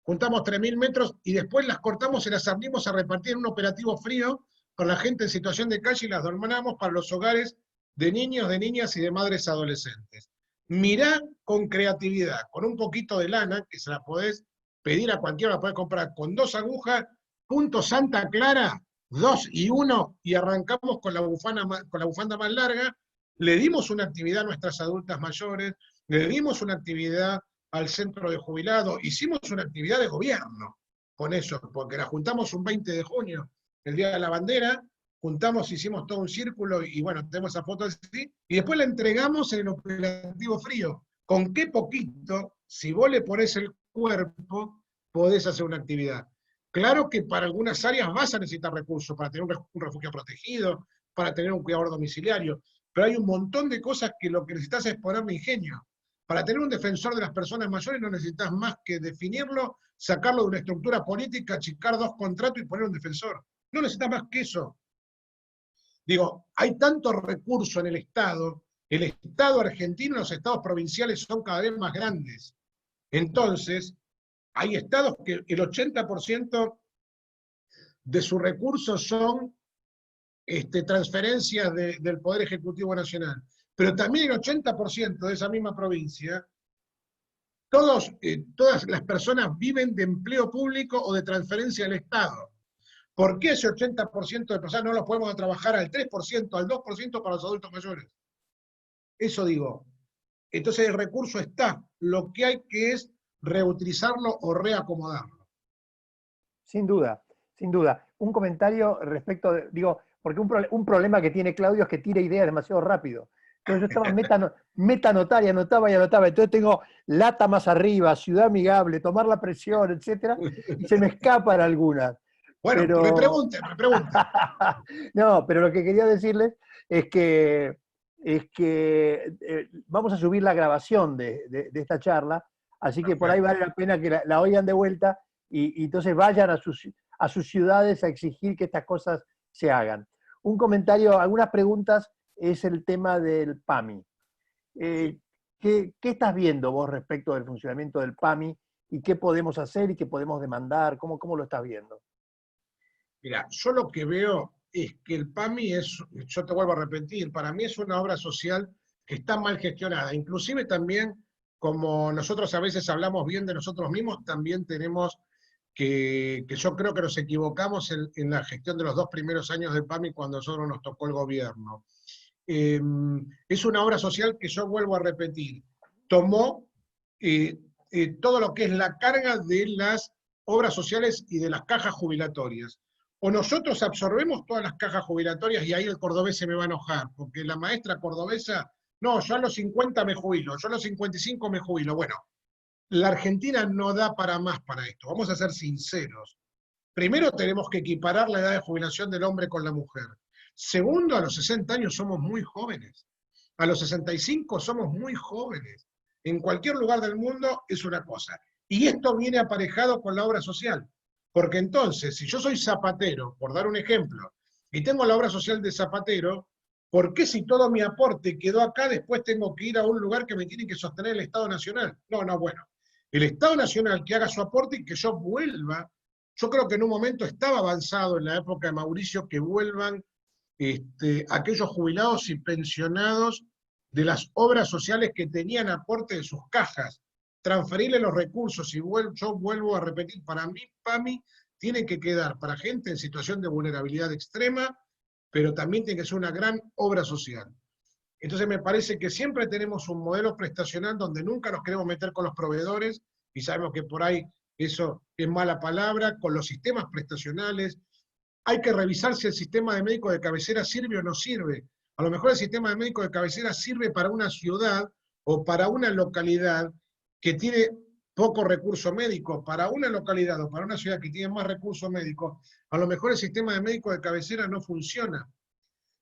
juntamos 3000 metros y después las cortamos y las abrimos a repartir en un operativo frío para la gente en situación de calle y las donamos para los hogares de niños, de niñas y de madres adolescentes. Mirá con creatividad, con un poquito de lana, que se la podés pedir a cualquiera, la podés comprar con 2 agujas, punto Santa Clara, 2 y 1, y arrancamos con la bufanda más larga. Le dimos una actividad a nuestras adultas mayores, le dimos una actividad al centro de jubilados, hicimos una actividad de gobierno con eso, porque la juntamos un 20 de junio, el Día de la Bandera, juntamos, hicimos todo un círculo y bueno, tenemos esa foto así, y después la entregamos en el operativo frío. ¿Con qué poquito, si vos le ponés el cuerpo, podés hacer una actividad? Claro que para algunas áreas vas a necesitar recursos, para tener un refugio protegido, para tener un cuidador domiciliario, pero hay un montón de cosas que lo que necesitas es ponerle ingenio. Para tener un defensor de las personas mayores no necesitas más que definirlo, sacarlo de una estructura política, achicar 2 contratos y poner un defensor. No necesitas más que eso. Digo, hay tanto recurso en el Estado argentino y los estados provinciales son cada vez más grandes. Entonces, hay estados que el 80% de sus recursos son transferencias del Poder Ejecutivo Nacional. Pero también el 80% de esa misma provincia, todas las personas viven de empleo público o de transferencia del Estado. ¿Por qué ese 80% de personas no los podemos trabajar al 3%, al 2% para los adultos mayores? Eso digo. Entonces el recurso está. Lo que hay que es reutilizarlo o reacomodarlo. Sin duda, sin duda. Un comentario respecto, digo, porque un problema que tiene Claudio es que tira ideas demasiado rápido. Entonces yo estaba anotaba y anotaba. Entonces tengo lata más arriba, ciudad amigable, tomar la presión, etcétera, y se me escapan algunas. Bueno, Pero... me pregunten. No, pero lo que quería decirles es que, vamos a subir la grabación de esta charla, así que por ahí vale la pena que la oigan de vuelta y entonces vayan a sus ciudades a exigir que estas cosas se hagan. Un comentario, algunas preguntas, es el tema del PAMI. ¿Qué estás viendo vos respecto del funcionamiento del PAMI y qué podemos hacer y qué podemos demandar? ¿Cómo lo estás viendo? Mira, yo lo que veo es que el PAMI es, yo te vuelvo a repetir, para mí es una obra social que está mal gestionada. Inclusive también, como nosotros a veces hablamos bien de nosotros mismos, también tenemos que yo creo que nos equivocamos en la gestión de los 2 primeros años del PAMI cuando a nosotros nos tocó el gobierno. Es una obra social que yo vuelvo a repetir, tomó todo lo que es la carga de las obras sociales y de las cajas jubilatorias. O nosotros absorbemos todas las cajas jubilatorias y ahí el cordobés se me va a enojar, porque la maestra cordobesa, no, yo a los 50 me jubilo, yo a los 55 me jubilo. Bueno, la Argentina no da para más para esto, vamos a ser sinceros. Primero tenemos que equiparar la edad de jubilación del hombre con la mujer. Segundo, a los 60 años somos muy jóvenes. A los 65 somos muy jóvenes. En cualquier lugar del mundo es una cosa. Y esto viene aparejado con la obra social. Porque entonces, si yo soy zapatero, por dar un ejemplo, y tengo la obra social de zapatero, ¿por qué si todo mi aporte quedó acá, después tengo que ir a un lugar que me tiene que sostener el Estado Nacional? No, bueno. El Estado Nacional que haga su aporte y que yo vuelva. Yo creo que en un momento estaba avanzado en la época de Mauricio que vuelvan aquellos jubilados y pensionados de las obras sociales que tenían aporte de sus cajas, transferirle los recursos, y yo vuelvo a repetir, para mí PAMI tiene que quedar para gente en situación de vulnerabilidad extrema, pero también tiene que ser una gran obra social. Entonces me parece que siempre tenemos un modelo prestacional donde nunca nos queremos meter con los proveedores, y sabemos que por ahí eso es mala palabra, con los sistemas prestacionales. Hay que revisar si el sistema de médico de cabecera sirve o no sirve. A lo mejor el sistema de médico de cabecera sirve para una ciudad o para una localidad que tiene poco recurso médico. Para una localidad o para una ciudad que tiene más recursos médicos, a lo mejor el sistema de médico de cabecera no funciona.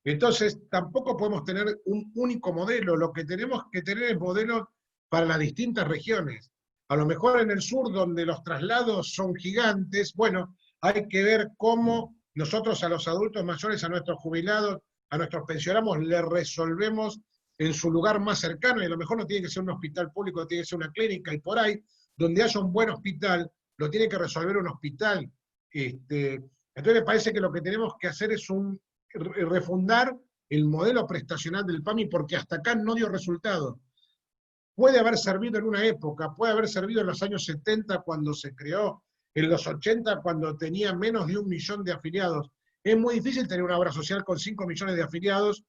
Entonces, tampoco podemos tener un único modelo. Lo que tenemos que tener es modelos para las distintas regiones. A lo mejor en el sur, donde los traslados son gigantes, bueno, hay que ver cómo nosotros a los adultos mayores, a nuestros jubilados, a nuestros pensionados, le resolvemos en su lugar más cercano, y a lo mejor no tiene que ser un hospital público, tiene que ser una clínica, y por ahí, donde haya un buen hospital, lo tiene que resolver un hospital. Entonces me parece que lo que tenemos que hacer es refundar el modelo prestacional del PAMI, porque hasta acá no dio resultado. Puede haber servido en una época, puede haber servido en los años 70 cuando se creó, en los 80 cuando tenía menos de 1 millón de afiliados. Es muy difícil tener una obra social con 5 millones de afiliados,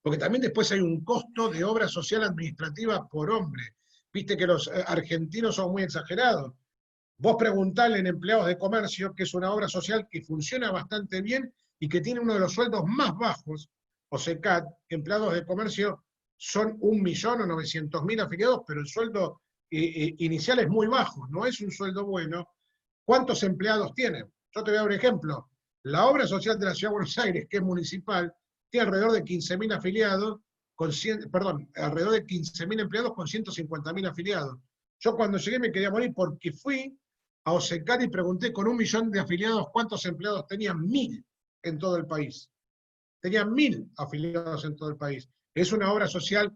porque también después hay un costo de obra social administrativa por hombre. Viste que los argentinos son muy exagerados. Vos preguntale en empleados de comercio, que es una obra social que funciona bastante bien y que tiene uno de los sueldos más bajos, OSECAT, empleados de comercio son 1.900.000 afiliados, pero el sueldo inicial es muy bajo, no es un sueldo bueno. ¿Cuántos empleados tienen? Yo te voy a dar un ejemplo. La obra social de la Ciudad de Buenos Aires, que es municipal, tiene alrededor de 15.000 afiliados, alrededor de 15.000 empleados con 150.000 afiliados. Yo cuando llegué me quería morir porque fui a OSECAT y pregunté con 1 millón de afiliados cuántos empleados tenían. 1.000 en todo el país. Tenían 1.000 afiliados en todo el país. Es una obra social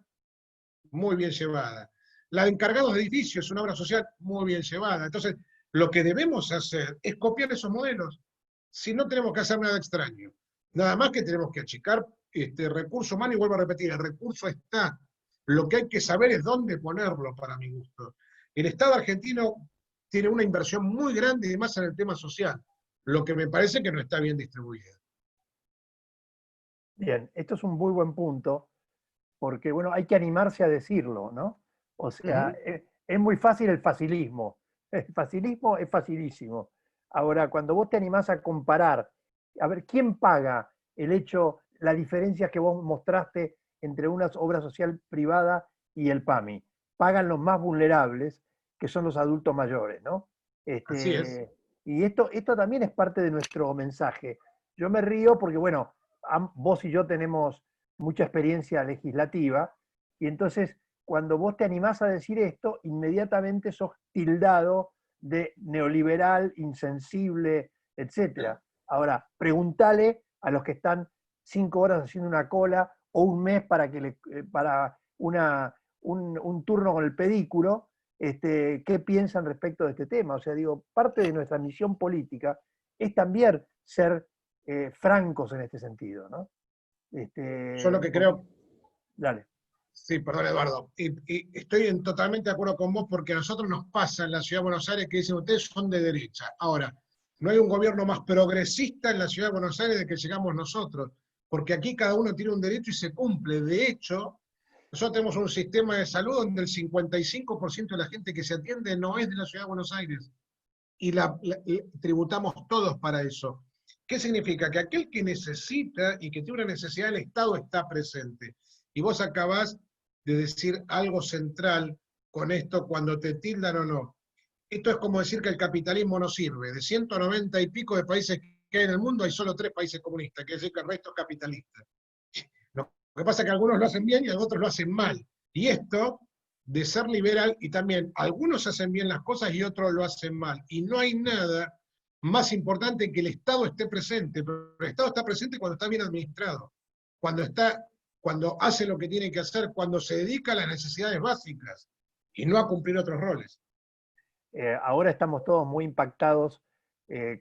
muy bien llevada. La de encargados de edificios es una obra social muy bien llevada. Entonces, lo que debemos hacer es copiar esos modelos. Si no tenemos que hacer nada extraño. Nada más que tenemos que achicar recurso humano, y vuelvo a repetir, el recurso está. Lo que hay que saber es dónde ponerlo, para mi gusto. El Estado argentino tiene una inversión muy grande y más en el tema social, lo que me parece que no está bien distribuido. Bien, esto es un muy buen punto, porque bueno, hay que animarse a decirlo, ¿no? O sea, es muy fácil el facilismo. El facilismo es facilísimo. Ahora, cuando vos te animás a comparar, a ver, ¿quién paga el hecho, la diferencia que vos mostraste entre una obra social privada y el PAMI? Pagan los más vulnerables, que son los adultos mayores, ¿no? Así es. Y esto también es parte de nuestro mensaje. Yo me río porque, bueno, vos y yo tenemos mucha experiencia legislativa, y entonces cuando vos te animás a decir esto, inmediatamente sos tildado de neoliberal, insensible, etc. Ahora, preguntale a los que están 5 horas haciendo una cola o un mes para un turno con el pedículo, qué piensan respecto de este tema. O sea, digo, parte de nuestra misión política es también ser francos en este sentido, ¿no? Yo lo que Porque, creo, dale. sí, perdón Eduardo, y estoy totalmente de acuerdo con vos, porque a nosotros nos pasa en la Ciudad de Buenos Aires que dicen ustedes son de derecha. Ahora, no hay un gobierno más progresista en la Ciudad de Buenos Aires de que llegamos nosotros, porque aquí cada uno tiene un derecho y se cumple. De hecho, nosotros tenemos un sistema de salud donde el 55% de la gente que se atiende no es de la Ciudad de Buenos Aires, y tributamos todos para eso. ¿Qué significa? Que aquel que necesita y que tiene una necesidad, el Estado está presente. Y vos acabás de decir algo central con esto, cuando te tildan o no. Esto es como decir que el capitalismo no sirve. De 190 y pico de países que hay en el mundo, hay solo 3 países comunistas, quiere decir que el resto es capitalista. Lo que pasa es que algunos lo hacen bien y otros lo hacen mal. Y esto de ser liberal, y también algunos hacen bien las cosas y otros lo hacen mal. Y no hay nada más importante que el Estado esté presente, pero el Estado está presente cuando está bien administrado, cuando hace lo que tiene que hacer, cuando se dedica a las necesidades básicas y no a cumplir otros roles. Ahora estamos todos muy impactados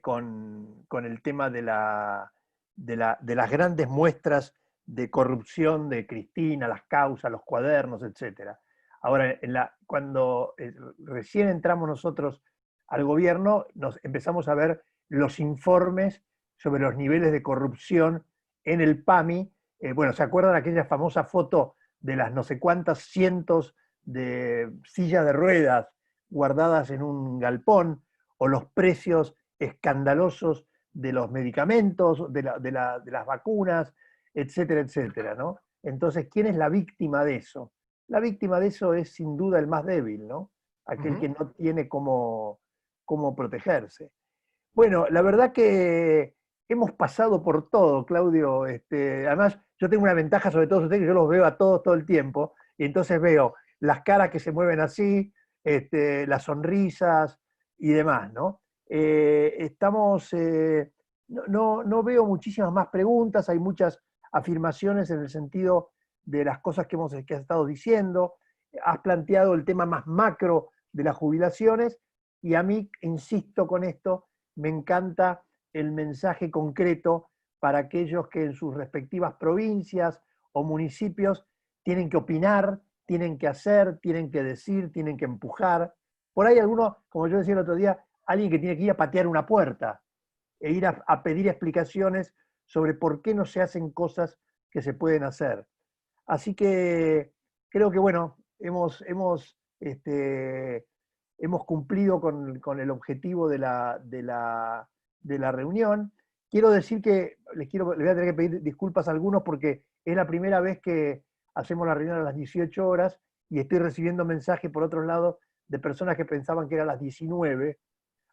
con el tema de las grandes muestras de corrupción de Cristina, las causas, los cuadernos, etc. Ahora, cuando recién entramos nosotros al gobierno, nos empezamos a ver los informes sobre los niveles de corrupción en el PAMI. Bueno, ¿se acuerdan aquella famosa foto de las no sé cuántas cientos de sillas de ruedas guardadas en un galpón, o los precios escandalosos de los medicamentos, de las vacunas, etcétera, etcétera, ¿no? Entonces, ¿quién es la víctima de eso? La víctima de eso es sin duda el más débil, ¿no? Aquel que no tiene cómo protegerse. Bueno, la verdad que hemos pasado por todo, Claudio. Además, yo tengo una ventaja sobre todos ustedes, que yo los veo a todos todo el tiempo, y entonces veo las caras que se mueven así, las sonrisas y demás, ¿no? No veo muchísimas más preguntas, hay muchas afirmaciones en el sentido de las cosas que has estado diciendo. Has planteado el tema más macro de las jubilaciones, y a mí, insisto con esto, me encanta el mensaje concreto para aquellos que en sus respectivas provincias o municipios tienen que opinar, tienen que hacer, tienen que decir, tienen que empujar. Por ahí algunos, como yo decía el otro día, alguien que tiene que ir a patear una puerta e ir a pedir explicaciones sobre por qué no se hacen cosas que se pueden hacer. Así que creo que, bueno, hemos cumplido con el objetivo de la reunión. Quiero decir que les voy a tener que pedir disculpas a algunos porque es la primera vez que hacemos la reunión a las 18 horas y estoy recibiendo mensajes por otro lado de personas que pensaban que era a las 19,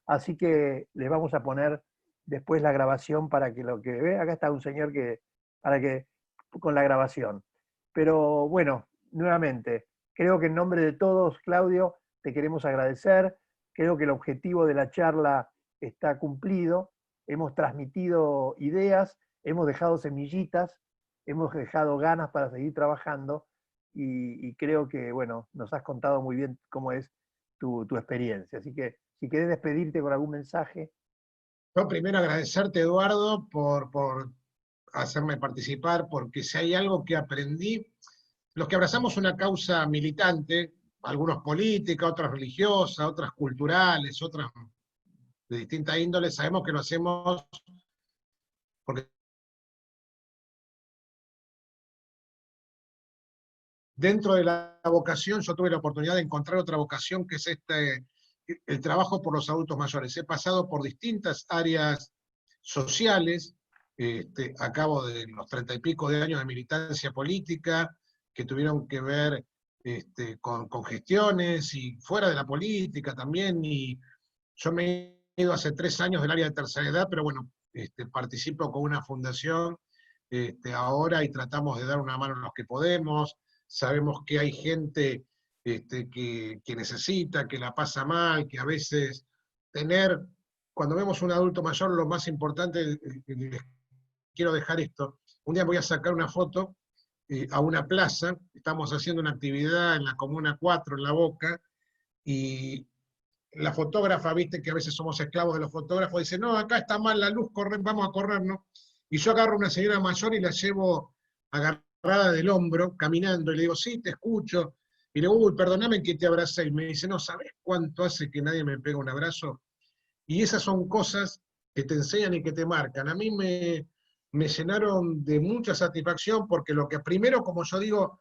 así que les vamos a poner después la grabación para que lo que ve, acá está un señor con la grabación. Pero bueno, nuevamente, creo que en nombre de todos, Claudio, te queremos agradecer. Creo que el objetivo de la charla está cumplido. Hemos transmitido ideas, hemos dejado semillitas, hemos dejado ganas para seguir trabajando, y creo que, bueno, nos has contado muy bien cómo es tu experiencia. Así que si querés despedirte con algún mensaje. Yo primero agradecerte, Eduardo, por hacerme participar, porque si hay algo que aprendí, los que abrazamos una causa militante, algunos política, otras religiosas, otras culturales, otras de distinta índole, sabemos que lo hacemos porque dentro de la vocación yo tuve la oportunidad de encontrar otra vocación, que es el trabajo por los adultos mayores. He pasado por distintas áreas sociales, a cabo de los 30 y pico de años de militancia política, que tuvieron que ver con gestiones y fuera de la política también, y yo me he ido hace 3 años del área de tercera edad, pero bueno, participo con una fundación ahora y tratamos de dar una mano a los que podemos. Sabemos que hay gente que necesita, que la pasa mal, que a veces cuando vemos un adulto mayor, lo más importante, les quiero dejar esto. Un día voy a sacar una foto a una plaza, estamos haciendo una actividad en la Comuna 4, en La Boca, y la fotógrafa, viste que a veces somos esclavos de los fotógrafos, dice, no, acá está mal la luz, vamos a corrernos. Y yo agarro a una señora mayor y la llevo agarrada del hombro, caminando, y le digo, sí, te escucho. Y le digo, uy, perdóname que te abracé. Y me dice, no, ¿sabes cuánto hace que nadie me pega un abrazo? Y esas son cosas que te enseñan y que te marcan. A mí me llenaron de mucha satisfacción, porque lo que primero, como yo digo,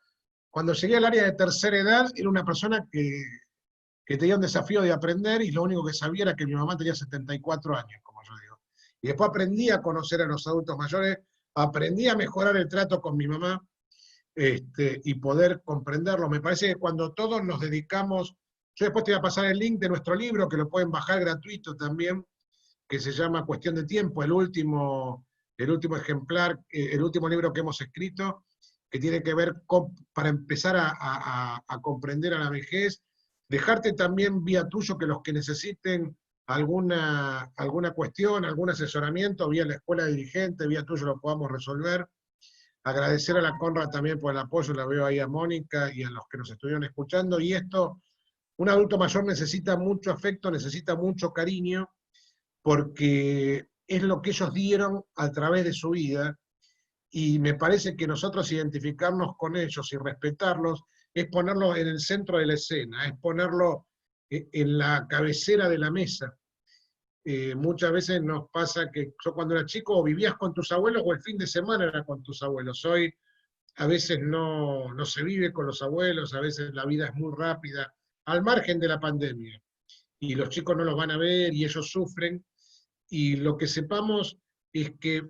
cuando llegué al área de tercera edad, era una persona que tenía un desafío de aprender, y lo único que sabía era que mi mamá tenía 74 años, como yo digo. Y después aprendí a conocer a los adultos mayores, aprendí a mejorar el trato con mi mamá, y poder comprenderlo. Me parece que cuando todos nos dedicamos, yo después te voy a pasar el link de nuestro libro, que lo pueden bajar gratuito también, que se llama Cuestión de Tiempo, el último ejemplar, el último libro que hemos escrito, que tiene que ver para empezar a comprender a la vejez. Dejarte también vía tuyo que los que necesiten alguna cuestión, algún asesoramiento, vía la escuela de dirigente, vía tuyo lo podamos resolver. Agradecer a la Conrad también por el apoyo, la veo ahí a Mónica y a los que nos estuvieron escuchando. Y esto, un adulto mayor necesita mucho afecto, necesita mucho cariño, porque es lo que ellos dieron a través de su vida, y me parece que nosotros identificarnos con ellos y respetarlos es ponerlos en el centro de la escena, es ponerlo en la cabecera de la mesa. Muchas veces nos pasa que yo cuando era chico vivías con tus abuelos o el fin de semana era con tus abuelos. Hoy a veces no se vive con los abuelos, a veces la vida es muy rápida, al margen de la pandemia. y los chicos no los van a ver y ellos sufren, y lo que sepamos es que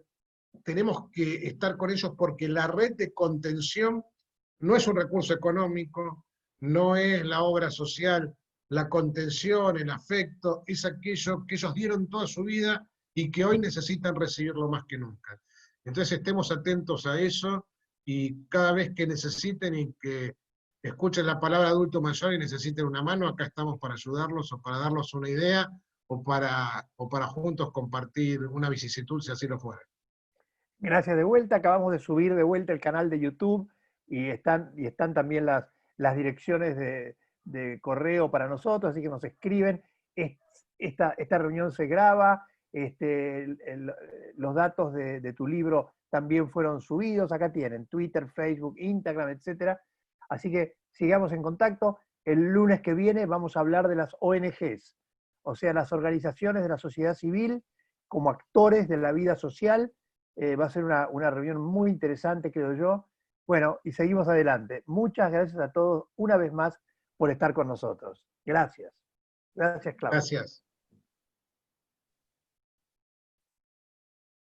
tenemos que estar con ellos porque la red de contención no es un recurso económico, no es la obra social, la contención, el afecto, es aquello que ellos dieron toda su vida y que hoy necesitan recibirlo más que nunca. Entonces estemos atentos a eso y cada vez que necesiten y que escuchen la palabra adulto mayor y necesiten una mano, acá estamos para ayudarlos o para darlos una idea o para juntos compartir una vicisitud si así lo fuera. Gracias de vuelta, acabamos de subir de vuelta el canal de YouTube y están también las direcciones de correo para nosotros, así que nos escriben. Esta reunión se graba, los datos de tu libro también fueron subidos, acá tienen Twitter, Facebook, Instagram, etc. Así que sigamos en contacto. El lunes que viene vamos a hablar de las ONGs, o sea, las organizaciones de la sociedad civil como actores de la vida social. Va a ser una reunión muy interesante, creo yo. Bueno, y seguimos adelante. Muchas gracias a todos una vez más por estar con nosotros. Gracias. Gracias, Claudio. Gracias.